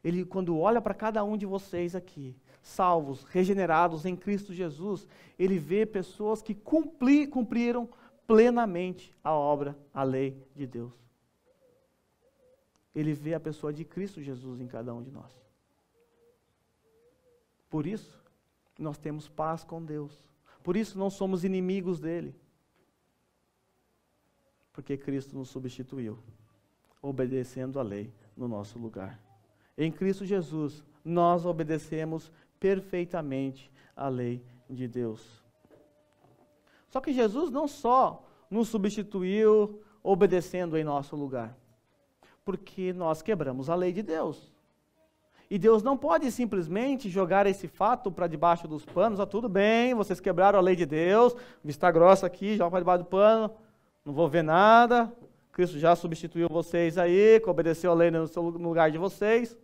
Ele, quando olha para cada um de vocês aqui, salvos, regenerados em Cristo Jesus, Ele vê pessoas que cumpriram plenamente a obra, a lei de Deus. Ele vê a pessoa de Cristo Jesus em cada um de nós. Por isso, nós temos paz com Deus. Por isso, não somos inimigos dEle. Porque Cristo nos substituiu. obedecendo a lei no nosso lugar. Em Cristo Jesus, nós obedecemos perfeitamente a lei de Deus. Só que Jesus não só nos substituiu obedecendo em nosso lugar, porque nós quebramos a lei de Deus. E Deus não pode simplesmente jogar esse fato para debaixo dos panos. Tudo bem, vocês quebraram a lei de Deus, vista grossa aqui, joga para debaixo do pano, não vou ver nada. Cristo já substituiu vocês aí, que obedeceu a lei no lugar de vocês.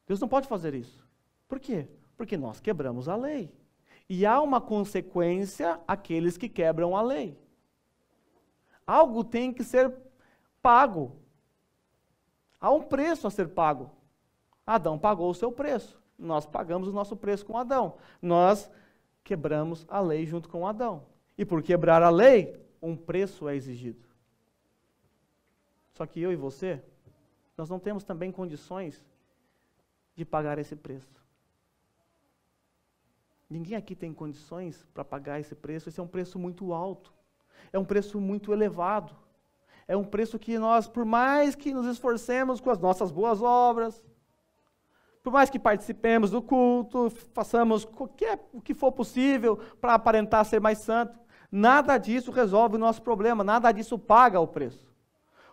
Deus não pode fazer isso. Por quê? Porque nós quebramos a lei. E há uma consequência àqueles que quebram a lei. Algo tem que ser pago. Há um preço a ser pago. Adão pagou o seu preço. Nós pagamos o nosso preço com Adão. Nós quebramos a lei junto com Adão. E por quebrar a lei, um preço é exigido. Só que eu e você, nós não temos também condições de pagar esse preço. Ninguém aqui tem condições para pagar esse preço. Esse é um preço muito alto. É um preço muito elevado. É um preço que nós, por mais que nos esforcemos com as nossas boas obras, por mais que participemos do culto, façamos o que for possível para aparentar ser mais santo, nada disso resolve o nosso problema, nada disso paga o preço.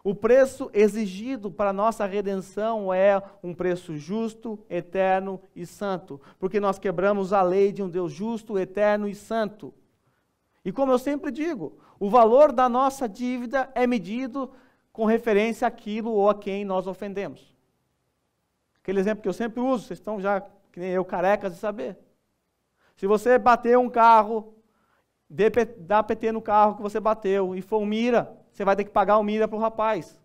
O preço exigido para a nossa redenção é um preço justo, eterno e santo, porque nós quebramos a lei de um Deus justo, eterno e santo. E como eu sempre digo, o valor da nossa dívida é medido com referência àquilo ou a quem nós ofendemos. Aquele exemplo que eu sempre uso, vocês estão já, que nem eu, carecas de saber. Se você bater um carro, dá PT no carro que você bateu e for um mira, você vai ter que pagar o mira para o rapaz.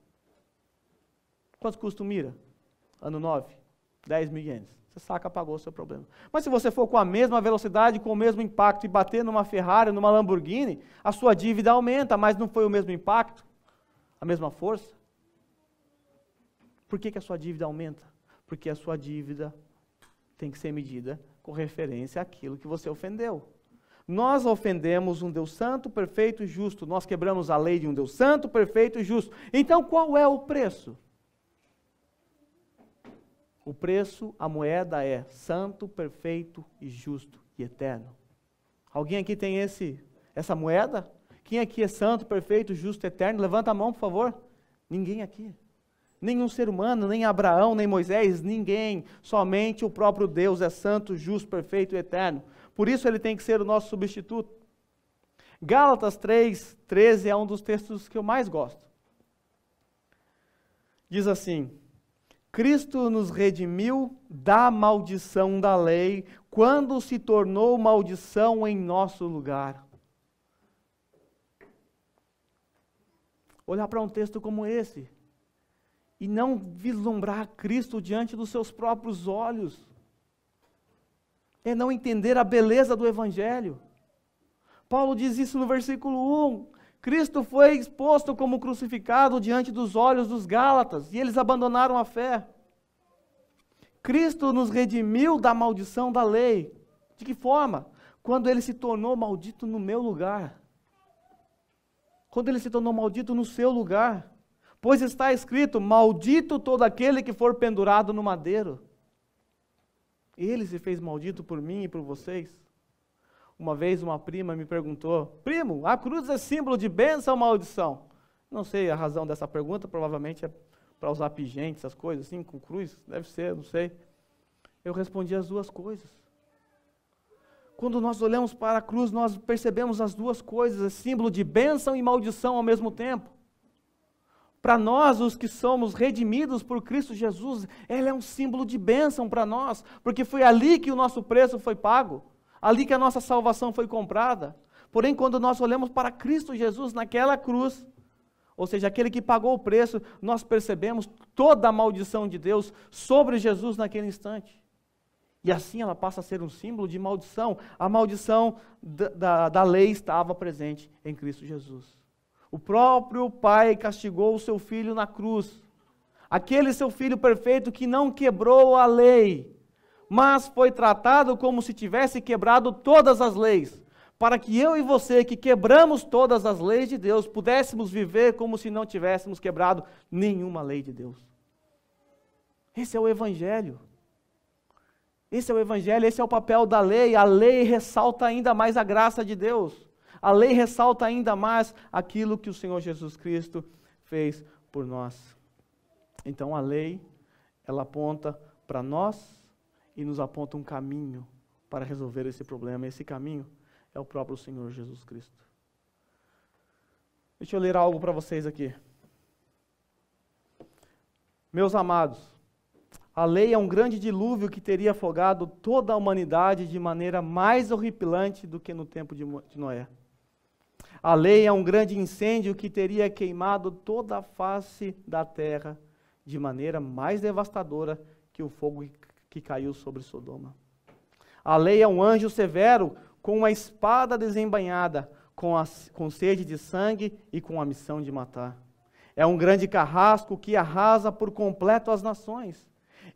Quanto custa o mira? Ano 9, 10 mil ienes. Você saca, pagou o seu problema. Mas se você for com a mesma velocidade, com o mesmo impacto e bater numa Ferrari, numa Lamborghini, a sua dívida aumenta, mas não foi o mesmo impacto, a mesma força. Por que a sua dívida aumenta? Porque a sua dívida tem que ser medida com referência àquilo que você ofendeu. Nós ofendemos um Deus santo, perfeito e justo. Nós quebramos a lei de um Deus santo, perfeito e justo. Então qual é o preço? O preço, a moeda é santo, perfeito e justo e eterno. Alguém aqui tem essa moeda? Quem aqui é santo, perfeito, justo e eterno? Levanta a mão, por favor. Ninguém aqui. Nenhum ser humano, nem Abraão, nem Moisés, ninguém. Somente o próprio Deus é santo, justo, perfeito e eterno. Por isso ele tem que ser o nosso substituto. Gálatas 3:13 é um dos textos que eu mais gosto. Diz assim: Cristo nos redimiu da maldição da lei, quando se tornou maldição em nosso lugar. Olhar para um texto como esse e não vislumbrar Cristo diante dos seus próprios olhos, é não entender a beleza do Evangelho. Paulo diz isso no versículo 1. Cristo foi exposto como crucificado diante dos olhos dos Gálatas, e eles abandonaram a fé. Cristo nos redimiu da maldição da lei. De que forma? Quando ele se tornou maldito no meu lugar. Quando ele se tornou maldito no seu lugar. Pois está escrito: maldito todo aquele que for pendurado no madeiro. Ele se fez maldito por mim e por vocês. Uma vez uma prima me perguntou: primo, a cruz é símbolo de bênção ou maldição? Não sei a razão dessa pergunta, provavelmente é para usar pingente, essas coisas assim, com cruz, deve ser, não sei. Eu respondi as duas coisas. Quando nós olhamos para a cruz, nós percebemos as duas coisas, é símbolo de bênção e maldição ao mesmo tempo. Para nós, os que somos redimidos por Cristo Jesus, ela é um símbolo de bênção para nós, porque foi ali que o nosso preço foi pago, ali que a nossa salvação foi comprada. Porém, quando nós olhamos para Cristo Jesus naquela cruz, ou seja, aquele que pagou o preço, nós percebemos toda a maldição de Deus sobre Jesus naquele instante. E assim ela passa a ser um símbolo de maldição. A maldição da lei estava presente em Cristo Jesus. O próprio Pai castigou o seu Filho na cruz. Aquele seu Filho perfeito que não quebrou a lei, mas foi tratado como se tivesse quebrado todas as leis, para que eu e você, que quebramos todas as leis de Deus, pudéssemos viver como se não tivéssemos quebrado nenhuma lei de Deus. Esse é o Evangelho. Esse é o Evangelho, esse é o papel da lei. A lei ressalta ainda mais a graça de Deus. A lei ressalta ainda mais aquilo que o Senhor Jesus Cristo fez por nós. Então a lei, ela aponta para nós e nos aponta um caminho para resolver esse problema. Esse caminho é o próprio Senhor Jesus Cristo. Deixa eu ler algo para vocês aqui. Meus amados, a lei é um grande dilúvio que teria afogado toda a humanidade de maneira mais horripilante do que no tempo de Noé. A lei é um grande incêndio que teria queimado toda a face da terra de maneira mais devastadora que o fogo que caiu sobre Sodoma. A lei é um anjo severo com uma espada desembainhada, com sede de sangue e com a missão de matar. É um grande carrasco que arrasa por completo as nações.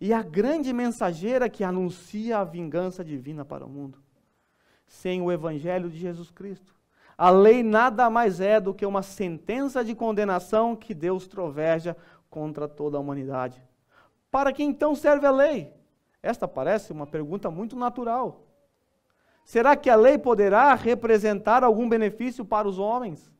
E a grande mensageira que anuncia a vingança divina para o mundo. Sem o Evangelho de Jesus Cristo, a lei nada mais é do que uma sentença de condenação que Deus troveja contra toda a humanidade. Para que então serve a lei? Esta parece uma pergunta muito natural. Será que a lei poderá representar algum benefício para os homens?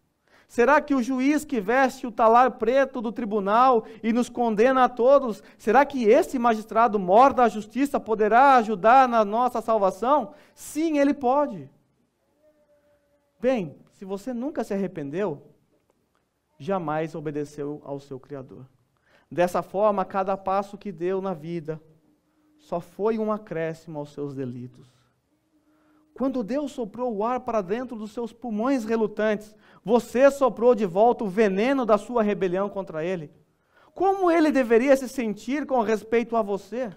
Será que o juiz que veste o talar preto do tribunal e nos condena a todos, será que esse magistrado mor da justiça poderá ajudar na nossa salvação? Sim, ele pode. Bem, se você nunca se arrependeu, jamais obedeceu ao seu Criador. Dessa forma, cada passo que deu na vida só foi um acréscimo aos seus delitos. Quando Deus soprou o ar para dentro dos seus pulmões relutantes, você soprou de volta o veneno da sua rebelião contra Ele. Como Ele deveria se sentir com respeito a você?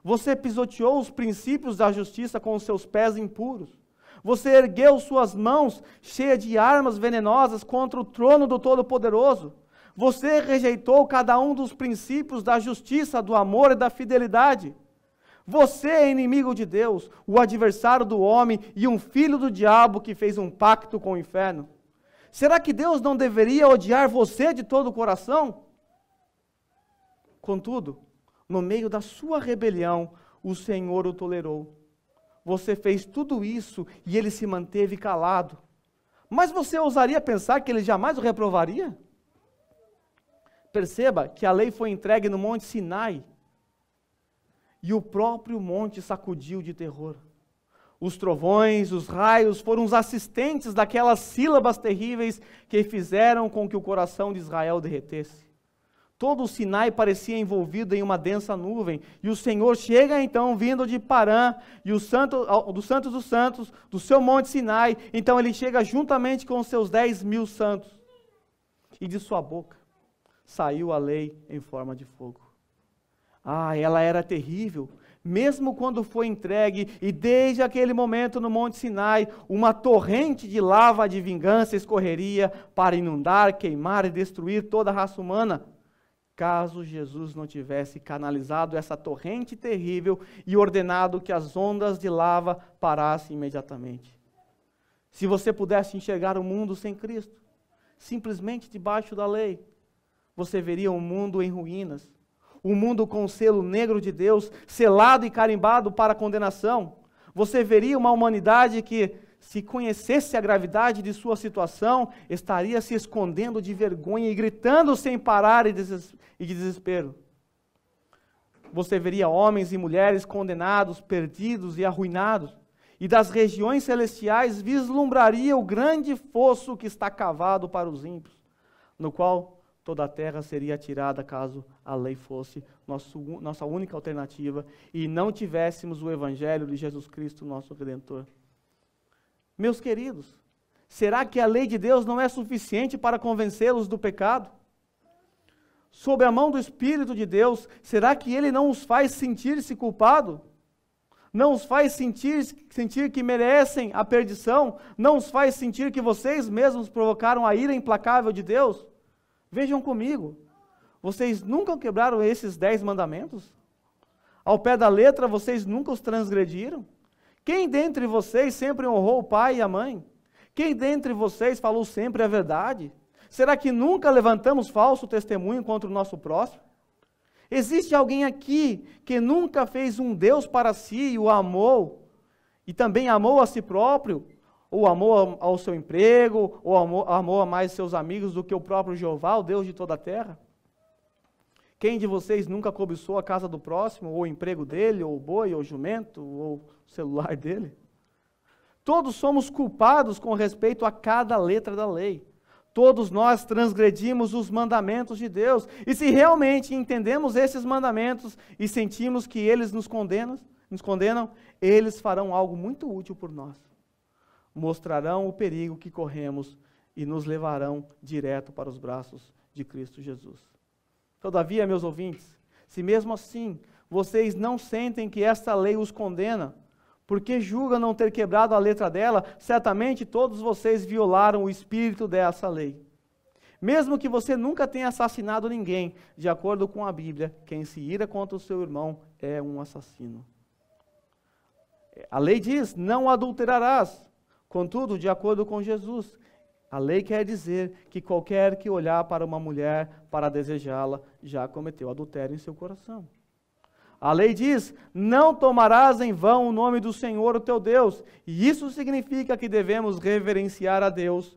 Você pisoteou os princípios da justiça com os seus pés impuros. Você ergueu suas mãos cheias de armas venenosas contra o trono do Todo-Poderoso. Você rejeitou cada um dos princípios da justiça, do amor e da fidelidade. Você é inimigo de Deus, o adversário do homem e um filho do diabo que fez um pacto com o inferno. Será que Deus não deveria odiar você de todo o coração? Contudo, no meio da sua rebelião, o Senhor o tolerou. Você fez tudo isso e ele se manteve calado. Mas você ousaria pensar que ele jamais o reprovaria? Perceba que a lei foi entregue no Monte Sinai, e o próprio monte sacudiu de terror. Os trovões, os raios foram os assistentes daquelas sílabas terríveis que fizeram com que o coração de Israel derretesse. Todo o Sinai parecia envolvido em uma densa nuvem, e o Senhor chega então vindo de Parã, e dos santos dos santos, do seu monte Sinai, então ele chega juntamente com os seus 10.000 santos, e de sua boca saiu a lei em forma de fogo. Ela era terrível, mesmo quando foi entregue, e desde aquele momento no Monte Sinai, uma torrente de lava de vingança escorreria para inundar, queimar e destruir toda a raça humana, caso Jesus não tivesse canalizado essa torrente terrível e ordenado que as ondas de lava parassem imediatamente. Se você pudesse enxergar o mundo sem Cristo, simplesmente debaixo da lei, você veria um mundo em ruínas, um mundo com o selo negro de Deus, selado e carimbado para a condenação. Você veria uma humanidade que, se conhecesse a gravidade de sua situação, estaria se escondendo de vergonha e gritando sem parar e de desespero. Você veria homens e mulheres condenados, perdidos e arruinados, e das regiões celestiais vislumbraria o grande fosso que está cavado para os ímpios, no qual toda a terra seria atirada caso a lei fosse nossa única alternativa e não tivéssemos o Evangelho de Jesus Cristo, nosso Redentor. Meus queridos, será que a lei de Deus não é suficiente para convencê-los do pecado? Sob a mão do Espírito de Deus, será que Ele não os faz sentir-se culpados? Não os faz sentir que merecem a perdição? Não os faz sentir que vocês mesmos provocaram a ira implacável de Deus? Vejam comigo, vocês nunca quebraram esses 10 mandamentos? Ao pé da letra, vocês nunca os transgrediram? Quem dentre vocês sempre honrou o pai e a mãe? Quem dentre vocês falou sempre a verdade? Será que nunca levantamos falso testemunho contra o nosso próximo? Existe alguém aqui que nunca fez um Deus para si e o amou, e também amou a si próprio, ou amou ao seu emprego, ou amou a mais seus amigos do que o próprio Jeová, o Deus de toda a terra? Quem de vocês nunca cobiçou a casa do próximo, ou o emprego dele, ou o boi, ou o jumento, ou o celular dele? Todos somos culpados com respeito a cada letra da lei. Todos nós transgredimos os mandamentos de Deus. E se realmente entendemos esses mandamentos e sentimos que eles nos condenam, eles farão algo muito útil por nós. Mostrarão o perigo que corremos e nos levarão direto para os braços de Cristo Jesus. Todavia, meus ouvintes, se mesmo assim vocês não sentem que esta lei os condena, porque julgam não ter quebrado a letra dela, certamente todos vocês violaram o espírito dessa lei. Mesmo que você nunca tenha assassinado ninguém, de acordo com a Bíblia, quem se ira contra o seu irmão é um assassino. A lei diz, não adulterarás. Contudo, de acordo com Jesus, a lei quer dizer que qualquer que olhar para uma mulher para desejá-la, já cometeu adultério em seu coração. A lei diz, não tomarás em vão o nome do Senhor, o teu Deus. E isso significa que devemos reverenciar a Deus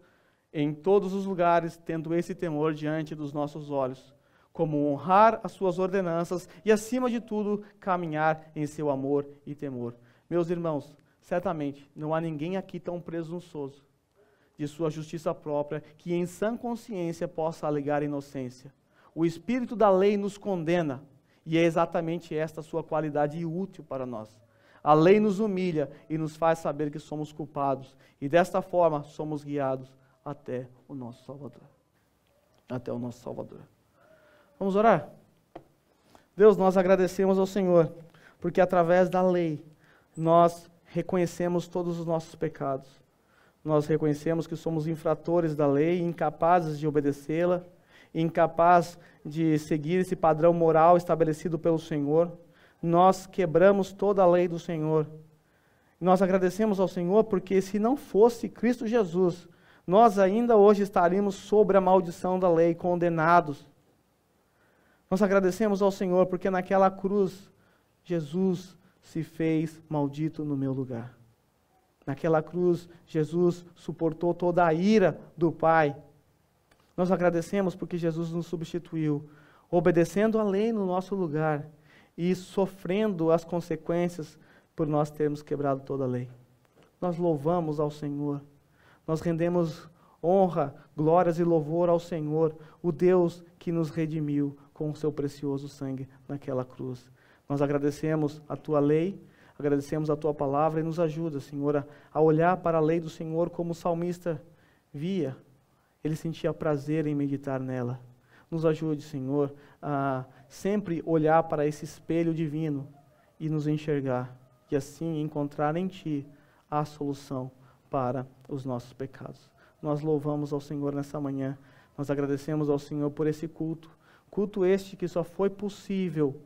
em todos os lugares, tendo esse temor diante dos nossos olhos, como honrar as suas ordenanças e, acima de tudo, caminhar em seu amor e temor. Meus irmãos, certamente não há ninguém aqui tão presunçoso de sua justiça própria que em sã consciência possa alegar inocência. O espírito da lei nos condena, e é exatamente esta sua qualidade útil para nós. A lei nos humilha e nos faz saber que somos culpados, e desta forma somos guiados até o nosso Salvador. Até o nosso Salvador. Vamos orar? Deus, nós agradecemos ao Senhor, porque através da lei nós reconhecemos todos os nossos pecados. Nós reconhecemos que somos infratores da lei, incapazes de obedecê-la, incapazes de seguir esse padrão moral estabelecido pelo Senhor. Nós quebramos toda a lei do Senhor. Nós agradecemos ao Senhor porque se não fosse Cristo Jesus, nós ainda hoje estaríamos sob a maldição da lei, condenados. Nós agradecemos ao Senhor porque naquela cruz, Jesus se fez maldito no meu lugar. Naquela cruz, Jesus suportou toda a ira do Pai. Nós agradecemos porque Jesus nos substituiu, obedecendo a lei no nosso lugar e sofrendo as consequências por nós termos quebrado toda a lei. Nós louvamos ao Senhor, nós rendemos honra, glórias e louvor ao Senhor, o Deus que nos redimiu com o seu precioso sangue naquela cruz. Nós agradecemos a Tua lei, agradecemos a Tua palavra e nos ajuda, Senhor, a olhar para a lei do Senhor como o salmista via. Ele sentia prazer em meditar nela. Nos ajude, Senhor, a sempre olhar para esse espelho divino e nos enxergar, e assim encontrar em Ti a solução para os nossos pecados. Nós louvamos ao Senhor nessa manhã, nós agradecemos ao Senhor por esse culto, culto este que só foi possível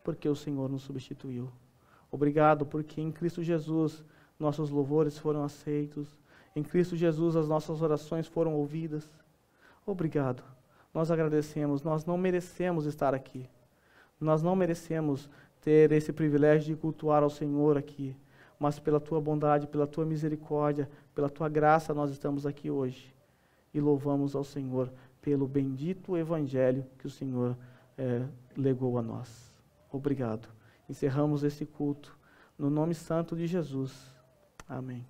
porque o Senhor nos substituiu. Obrigado porque em Cristo Jesus nossos louvores foram aceitos, em Cristo Jesus as nossas orações foram ouvidas. Obrigado, nós agradecemos, nós não merecemos estar aqui, nós não merecemos ter esse privilégio de cultuar ao Senhor aqui, mas pela Tua bondade, pela Tua misericórdia, pela Tua graça nós estamos aqui hoje e louvamos ao Senhor pelo bendito Evangelho que o Senhor legou a nós. Obrigado. Encerramos esse culto no nome santo de Jesus. Amém.